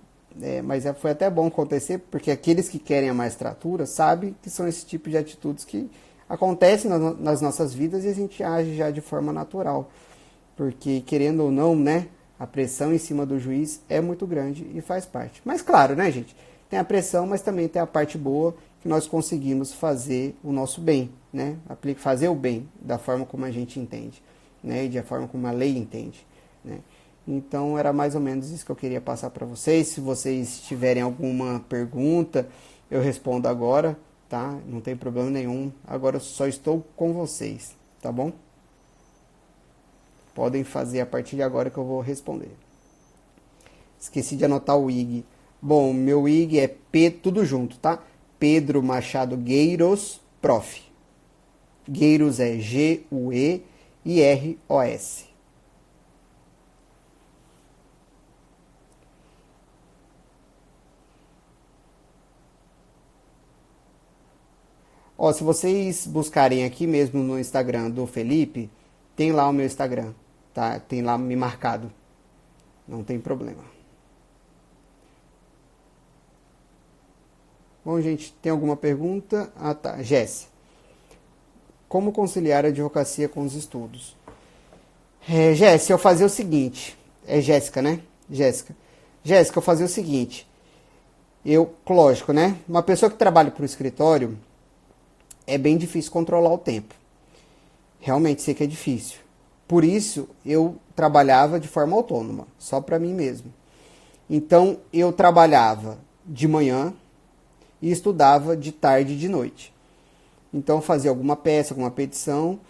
[SPEAKER 1] mas foi até bom acontecer, porque aqueles que querem a magistratura sabem que são esse tipo de atitudes que acontecem nas nossas vidas e a gente age já de forma natural. Porque, querendo ou não, né, a pressão em cima do juiz é muito grande e faz parte. Mas claro, né, gente, tem a pressão, mas também tem a parte boa que nós conseguimos fazer o nosso bem, né, fazer o bem da forma como a gente entende, né, e da forma como a lei entende, né. Então era mais ou menos isso que eu queria passar para vocês. Se vocês tiverem alguma pergunta, eu respondo agora, tá? Não tem problema nenhum. Agora eu só estou com vocês, tá bom? Podem fazer a partir de agora que eu vou responder. Esqueci de anotar o IG. Bom, meu IG é tudo junto, tá? Pedro Machado Gueiros, prof. Gueiros é Gueiros. Ó, se vocês buscarem aqui mesmo no Instagram do Felipe, tem lá o meu Instagram, tá? Tem lá me marcado. Não tem problema. Bom, gente, tem alguma pergunta? Ah, tá. Jéssica. como conciliar a advocacia com os estudos? Jéssica, eu fazia o seguinte. É Jéssica, né? Jéssica. Jéssica, eu fazia o seguinte. Lógico, né? Uma pessoa que trabalha para o escritório, é bem difícil controlar o tempo. Realmente sei que é difícil. Por isso, eu trabalhava de forma autônoma, só para mim mesmo. Então, eu trabalhava de manhã e estudava de tarde e de noite. Então, fazia alguma peça, alguma petição,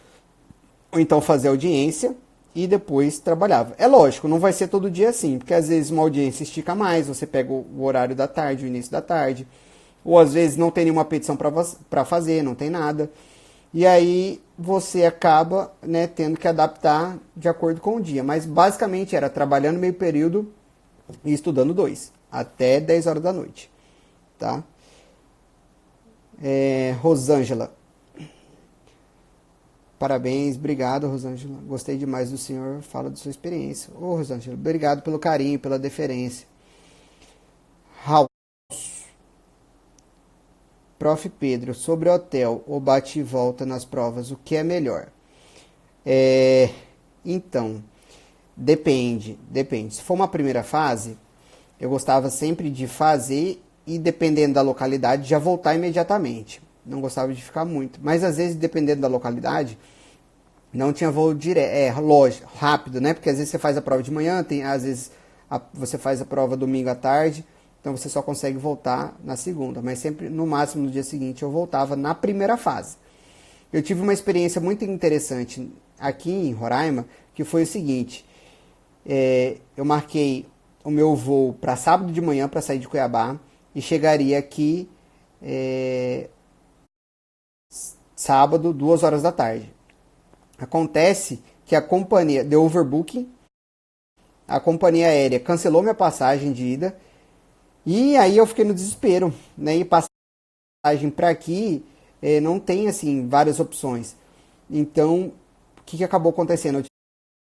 [SPEAKER 1] ou então fazia audiência e depois trabalhava. É lógico, não vai ser todo dia assim, porque às vezes uma audiência estica mais, você pega o horário da tarde, o início da tarde, ou às vezes não tem nenhuma petição para fazer, não tem nada. E aí você acaba, né, tendo que adaptar de acordo com o dia. Mas basicamente era trabalhando meio período e estudando 2, até 10 horas da noite. Tá? Rosângela. Parabéns, obrigado, Rosângela. Gostei demais do senhor, fala de sua experiência. Ô, Rosângela, obrigado pelo carinho, pela deferência. Raul. Prof. Pedro, sobre hotel ou bate e volta nas provas, o que é melhor? Então, depende. Se for uma primeira fase, eu gostava sempre de fazer e, dependendo da localidade, já voltar imediatamente. Não gostava de ficar muito. Mas, às vezes, dependendo da localidade, não tinha voo direto, lógico, rápido, né? Porque, às vezes, você faz a prova de manhã, às vezes, você faz a prova domingo à tarde, então você só consegue voltar na segunda. Mas sempre, no máximo, no dia seguinte, eu voltava na primeira fase. Eu tive uma experiência muito interessante aqui em Roraima, que foi o seguinte. Eu marquei o meu voo para sábado de manhã para sair de Cuiabá e chegaria aqui sábado, 2 horas da tarde. Acontece que a companhia deu overbooking, a companhia aérea cancelou minha passagem de ida e aí eu fiquei no desespero, né? E passagem para aqui não tem assim várias opções. Então, o que acabou acontecendo? Eu tive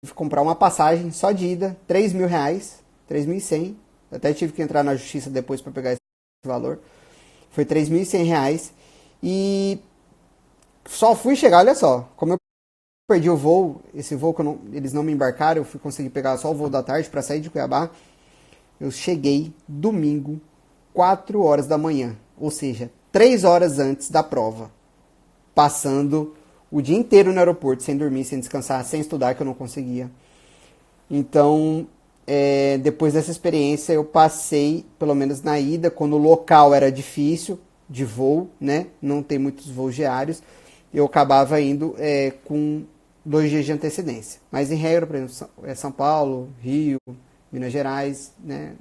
[SPEAKER 1] que comprar uma passagem só de ida, R$3.000, 3.100. Até tive que entrar na justiça depois para pegar esse valor. Foi R$3.100 e só fui chegar, olha só, como eu perdi o voo, esse voo que eles não me embarcaram, eu fui conseguir pegar só o voo da tarde para sair de Cuiabá. Eu cheguei domingo, 4 horas da manhã, ou seja, 3 horas antes da prova, passando o dia inteiro no aeroporto, sem dormir, sem descansar, sem estudar, que eu não conseguia. Então, depois dessa experiência, eu passei, pelo menos na ida, quando o local era difícil, de voo, né? Não tem muitos voos diários, eu acabava indo com 2 dias de antecedência. Mas em regra, por exemplo, São Paulo, Rio, Minas Gerais, né?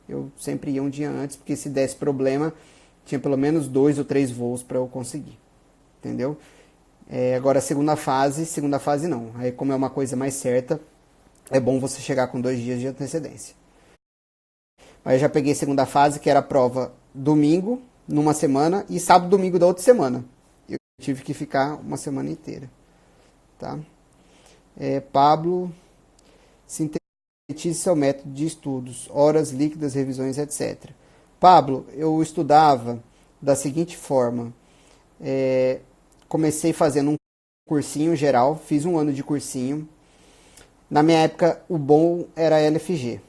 [SPEAKER 1] Eu sempre ia um dia antes, porque se desse problema, tinha pelo menos 2 ou 3 voos para eu conseguir. Entendeu? Agora, segunda fase não. Aí, como é uma coisa mais certa, é bom você chegar com 2 dias de antecedência. Mas eu já peguei segunda fase, que era a prova domingo, numa semana, e sábado, domingo da outra semana. Eu tive que ficar uma semana inteira. Tá? Pablo, sintetize seu método de estudos, horas líquidas, revisões, etc. Pablo, eu estudava da seguinte forma. Comecei fazendo um cursinho geral, fiz 1 ano de cursinho. Na minha época, o bom era a LFG.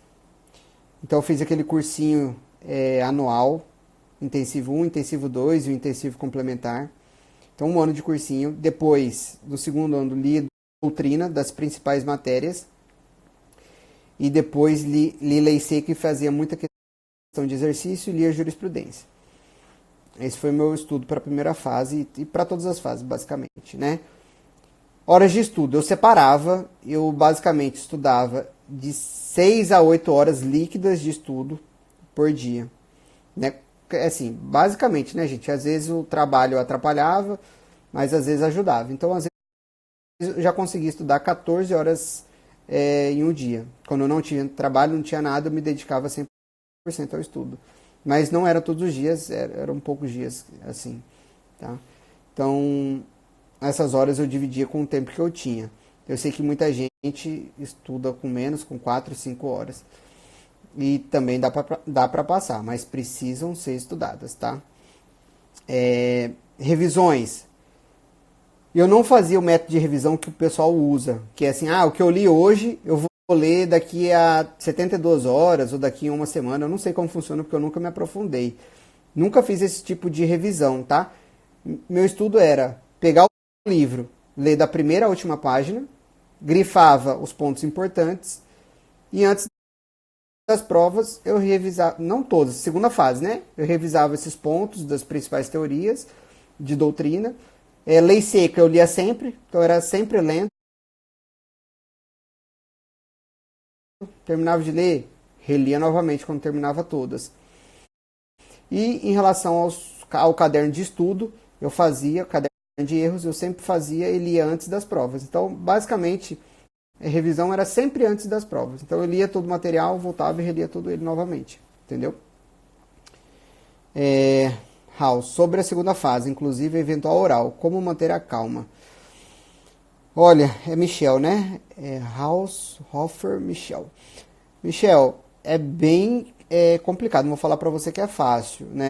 [SPEAKER 1] Então, eu fiz aquele cursinho anual, intensivo 1, intensivo 2 e o intensivo complementar. Então, 1 ano de cursinho. Depois, no segundo ano, li a doutrina das principais matérias. E depois li lei seca e fazia muita questão de exercício e lia jurisprudência. Esse foi o meu estudo para a primeira fase e para todas as fases, basicamente, né? Horas de estudo, eu separava, eu basicamente estudava de 6 a 8 horas líquidas de estudo por dia, né? Assim, basicamente, né, gente? Às vezes o trabalho atrapalhava, mas às vezes ajudava. Então, às vezes eu já conseguia estudar 14 horas em um dia. Quando eu não tinha trabalho, não tinha nada, eu me dedicava 100% ao estudo. Mas não era todos os dias, eram poucos dias, assim, tá? Então, essas horas eu dividia com o tempo que eu tinha. Eu sei que muita gente estuda com menos, com 4, 5 horas. E também dá pra passar, mas precisam ser estudadas, tá? Revisões. eu não fazia o método de revisão que o pessoal usa, que é assim, o que eu li hoje, eu vou ler daqui a 72 horas ou daqui a uma semana. Eu não sei como funciona porque eu nunca me aprofundei. Nunca fiz esse tipo de revisão, tá? Meu estudo era pegar o livro, ler da primeira à última página, grifava os pontos importantes e antes das provas eu revisava, não todas, segunda fase, né? Eu revisava esses pontos das principais teorias de doutrina. Lei seca eu lia sempre, então era sempre lendo. Terminava de ler, relia novamente quando terminava todas. E em relação ao caderno de estudo, eu fazia caderno de erros, eu sempre fazia e lia antes das provas. Então, basicamente, a revisão era sempre antes das provas. Então, eu lia todo o material, voltava e relia todo ele novamente. Entendeu? House, sobre a segunda fase, inclusive a eventual oral, como manter a calma? Olha, é Michel, né? House, Hoffer, Michel. Michel, é bem complicado, não vou falar pra você que é fácil, né?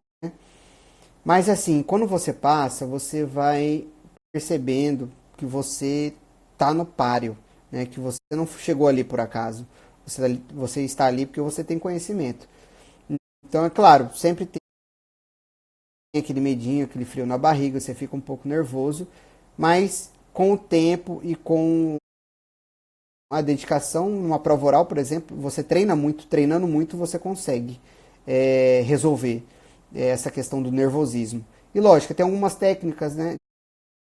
[SPEAKER 1] Mas assim, quando você passa, você vai percebendo que você tá no páreo, né? Que você não chegou ali por acaso. Você está ali porque você tem conhecimento. Então, é claro, sempre tem aquele medinho, aquele frio na barriga, você fica um pouco nervoso, mas com o tempo e com a dedicação, numa prova oral, por exemplo, você treina muito, treinando muito, você consegue resolver essa questão do nervosismo. E lógico, tem algumas técnicas, né,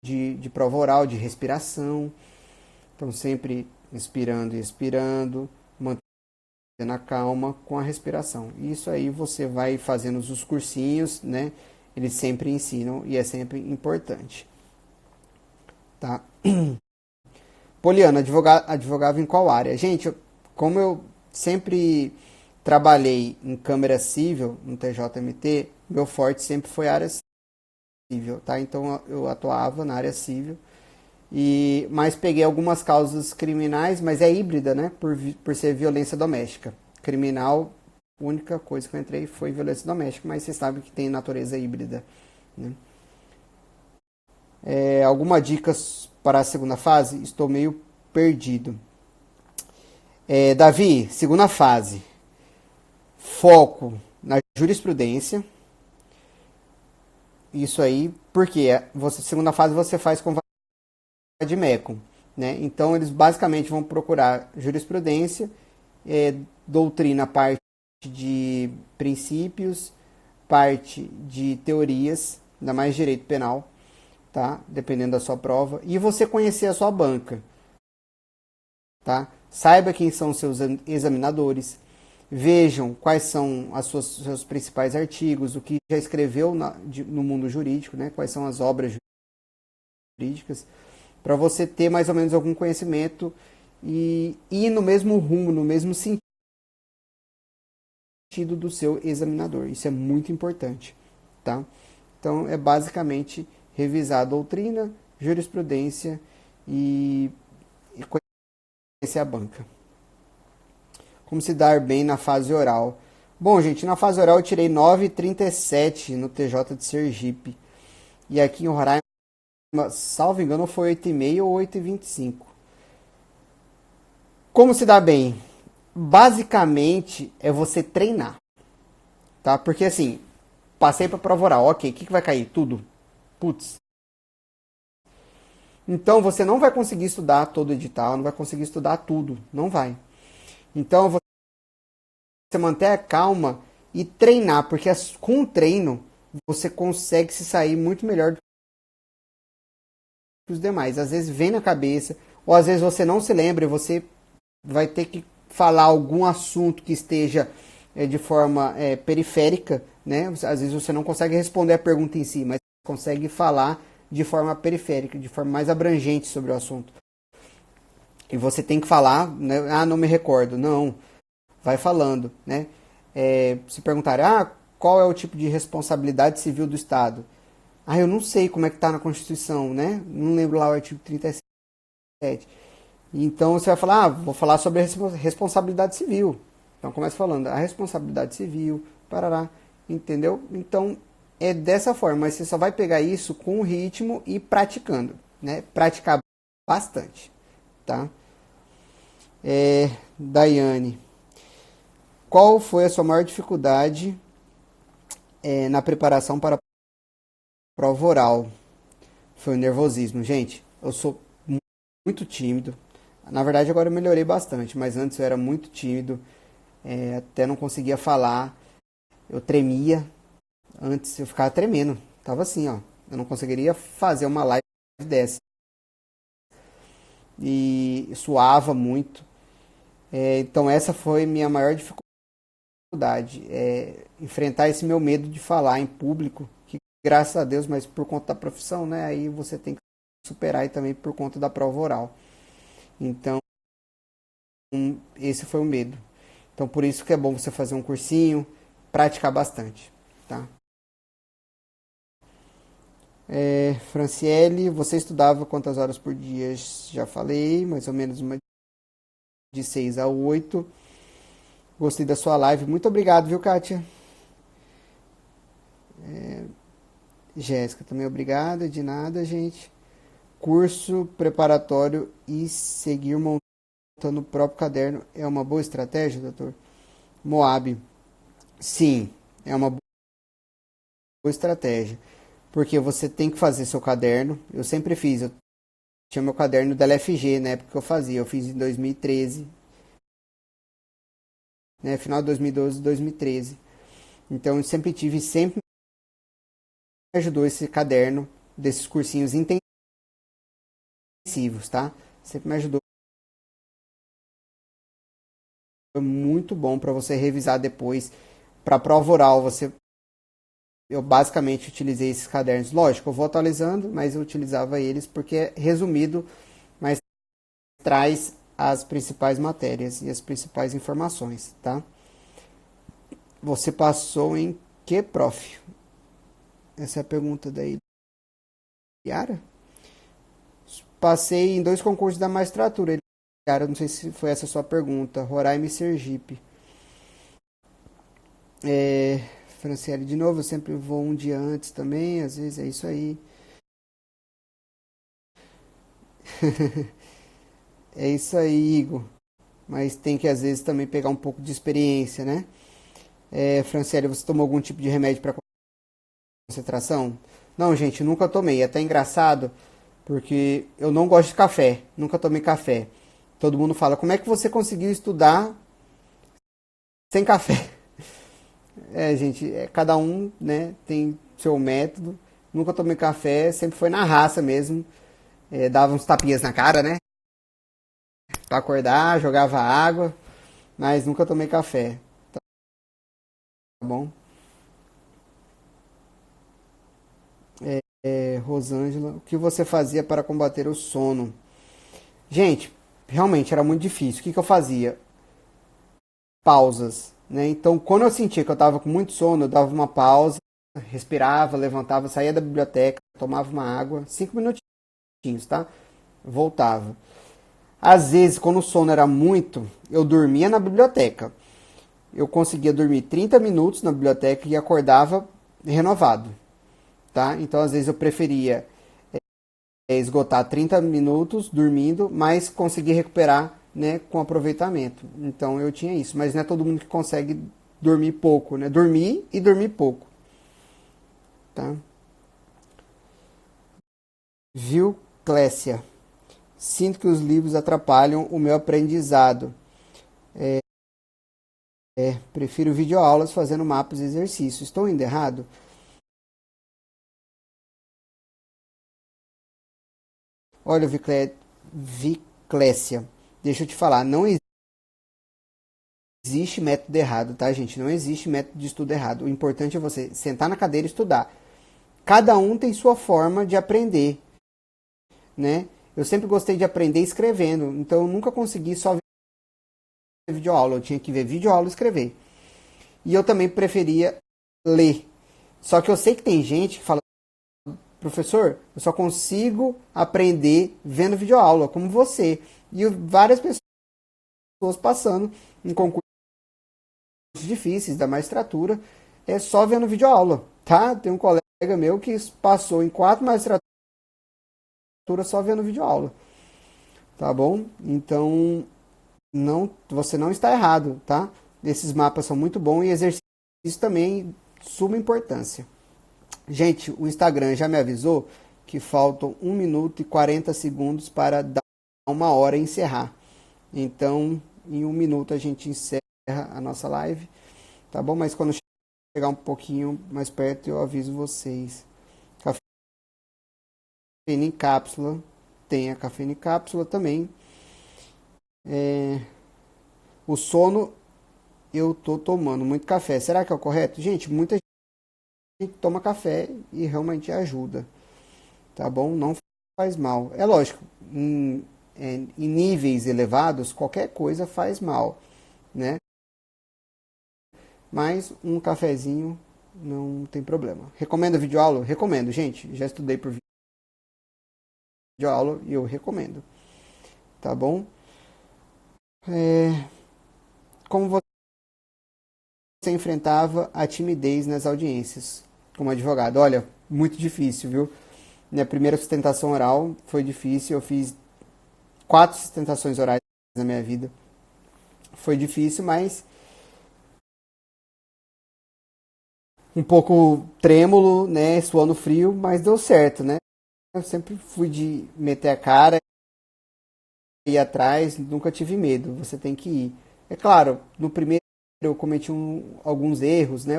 [SPEAKER 1] de prova oral, de respiração. Então, sempre inspirando e expirando, mantendo a calma com a respiração. Isso aí você vai fazendo os cursinhos, né? Eles sempre ensinam e é sempre importante. Tá? Poliana, advogava em qual área? Gente, como eu sempre trabalhei em câmara civil, no TJMT, meu forte sempre foi a área civil, tá? Então eu atuava na área civil, mas peguei algumas causas criminais, mas é híbrida, né? Por ser violência doméstica. Criminal, a única coisa que eu entrei foi violência doméstica, mas você sabe que tem natureza híbrida, né? Alguma dicas para a segunda fase? Estou meio perdido. Davi, segunda fase. Foco na jurisprudência. Isso aí, porque segunda fase você faz com vademecum, né? Então eles basicamente vão procurar jurisprudência, doutrina, parte de princípios, parte de teorias, ainda mais direito penal, tá? Dependendo da sua prova, e você conhecer a sua banca, tá? Saiba quem são os seus examinadores, vejam quais são seus principais artigos, o que já escreveu no mundo jurídico, né? Quais são as obras jurídicas, para você ter mais ou menos algum conhecimento e ir no mesmo rumo, no mesmo sentido do seu examinador. Isso é muito importante, tá? Então, é basicamente revisar a doutrina, jurisprudência e conhecer a banca. Como se dar bem na fase oral? Bom, gente, na fase oral eu tirei 9,37 no TJ de Sergipe. E aqui em Roraima, salvo engano, foi 8,5 ou 8,25. Como se dá bem? Basicamente é você treinar, tá? Porque assim, passei para prova oral, ok, o que vai cair? Tudo. Putz. Então você não vai conseguir estudar todo o edital, não vai conseguir estudar tudo, não vai. Então você manter a calma e treinar, porque com o treino você consegue se sair muito melhor do que os demais. Às vezes vem na cabeça, ou às vezes você não se lembra e você vai ter que falar algum assunto que esteja de forma periférica, né? Às vezes você não consegue responder a pergunta em si, mas consegue falar de forma periférica, de forma mais abrangente sobre o assunto. E você tem que falar, né? Não me recordo. Não, vai falando, né? Se perguntarem, qual é o tipo de responsabilidade civil do Estado? Eu não sei como é que está na Constituição, né? Não lembro lá o artigo 37. Então você vai falar, vou falar sobre a responsabilidade civil. Então começa falando, a responsabilidade civil, parará, entendeu? Então é dessa forma, mas você só vai pegar isso com o ritmo e praticando, né? Praticar bastante, tá? Daiane, qual foi a sua maior dificuldade na preparação para a prova oral? Foi o nervosismo. Gente, eu sou muito tímido. Na verdade, agora eu melhorei bastante, mas antes eu era muito tímido, até não conseguia falar. Eu tremia. Antes eu ficava tremendo. Tava assim, ó. Eu não conseguiria fazer uma live dessa. E suava muito. Então essa foi minha maior dificuldade. Enfrentar esse meu medo de falar em público. Que graças a Deus, mas por conta da profissão, né? Aí você tem que superar e também por conta da prova oral. Então, esse foi o medo. Então, por isso que é bom você fazer um cursinho, praticar bastante, tá? Franciele, você estudava quantas horas por dia? Já falei, mais ou menos uma de 6 a 8. Gostei da sua live. Muito obrigado, viu, Kátia? Jéssica, também obrigada. De nada, gente. Curso preparatório e seguir montando o próprio caderno é uma boa estratégia, doutor? Moab, sim, é uma boa estratégia. Porque você tem que fazer seu caderno. Eu sempre fiz. Eu tinha meu caderno da LFG na época que eu fazia. Eu fiz em 2013, né? Final de 2012, 2013. Então eu sempre tive, sempre me ajudou esse caderno desses cursinhos intensivos, tá? Sempre me ajudou. Foi muito bom para você revisar depois. Para prova oral, eu basicamente utilizei esses cadernos. Lógico, eu vou atualizando, mas eu utilizava eles porque é resumido, mas traz as principais matérias e as principais informações, tá? Você passou em que, prof? Essa é a pergunta da Yara. Passei em 2 concursos da magistratura. Yara, não sei se foi essa a sua pergunta. Roraima e Sergipe. Franciele, de novo, eu sempre vou um dia antes também, às vezes é isso aí. É isso aí, Igor. Mas tem que às vezes também pegar um pouco de experiência, né? Franciele, você tomou algum tipo de remédio para concentração? Não, gente, nunca tomei. É até engraçado, porque eu não gosto de café. Nunca tomei café. Todo mundo fala, como é que você conseguiu estudar sem café? Gente, cada um, né, tem seu método. Nunca tomei café, sempre foi na raça mesmo. Dava uns tapinhas na cara, né? Pra acordar, jogava água, mas nunca tomei café, tá bom? Rosângela, o que você fazia para combater o sono? Gente, realmente era muito difícil. O que eu fazia? Pausas, né? Então, quando eu sentia que eu estava com muito sono, eu dava uma pausa, respirava, levantava, saía da biblioteca, tomava uma água, 5 minutinhos, tá? Voltava. Às vezes, quando o sono era muito, eu dormia na biblioteca. Eu conseguia dormir 30 minutos na biblioteca e acordava renovado, tá? Então, às vezes eu preferia esgotar 30 minutos dormindo, mas conseguir recuperar, né, com aproveitamento. Então eu tinha isso, mas não é todo mundo que consegue dormir pouco, né? Dormir e dormir pouco, tá? Viu, Clécia? Sinto que os livros atrapalham o meu aprendizado. Prefiro videoaulas fazendo mapas e exercícios. Estou indo errado? Olha, Viclécia, deixa eu te falar, não existe método errado, tá, gente? Não existe método de estudo errado. O importante é você sentar na cadeira e estudar. Cada um tem sua forma de aprender, né? Eu sempre gostei de aprender escrevendo, então eu nunca consegui só ver videoaula. Eu tinha que ver videoaula e escrever. E eu também preferia ler. Só que eu sei que tem gente que fala, professor, eu só consigo aprender vendo videoaula, como você. E várias pessoas passando em concursos difíceis da magistratura só vendo videoaula, tá? Tem um colega meu que passou em 4 magistraturas só vendo videoaula, tá bom? Então, você não está errado, tá? Esses mapas são muito bons e exercício também, suma importância. Gente, o Instagram já me avisou que faltam 1 minuto e 40 segundos para dar 1 hora e encerrar. Então, em 1 minuto a gente encerra a nossa live, tá bom? Mas quando chegar um pouquinho mais perto eu aviso vocês. Cafeína em cápsula, tem a cafeína em cápsula também. O sono, eu tô tomando muito café. Será que é o correto? Gente, muita gente toma café e realmente ajuda, tá bom? Não faz mal. É lógico, em níveis elevados, qualquer coisa faz mal, né? Mas um cafezinho não tem problema. Recomendo videoaula? Recomendo, gente. Já estudei por videoaula e eu recomendo, tá bom? Como você enfrentava a timidez nas audiências como advogado? Olha, muito difícil, viu? Minha primeira sustentação oral foi difícil. Eu fiz 4 sustentações orais na minha vida. Foi difícil, mas um pouco trêmulo, né? Suando frio, mas deu certo, né? Eu sempre fui de meter a cara e ir atrás, nunca tive medo. Você tem que ir. É claro, no primeiro eu cometi alguns erros, né?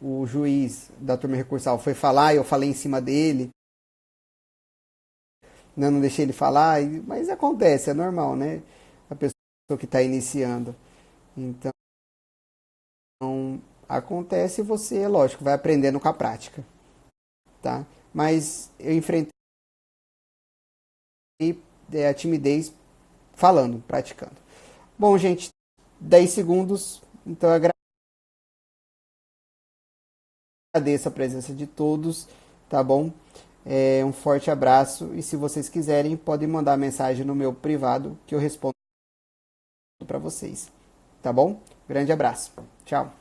[SPEAKER 1] O juiz da turma recursal foi falar e eu falei em cima dele, né? Não deixei ele falar, mas acontece, é normal, né? A pessoa que está iniciando. Então, acontece e você, lógico, vai aprendendo com a prática, tá? Mas eu enfrentei a timidez falando, praticando. Bom, gente, 10 segundos, então eu agradeço a presença de todos, tá bom? Um forte abraço e se vocês quiserem, podem mandar mensagem no meu privado que eu respondo para vocês, tá bom? Grande abraço, tchau.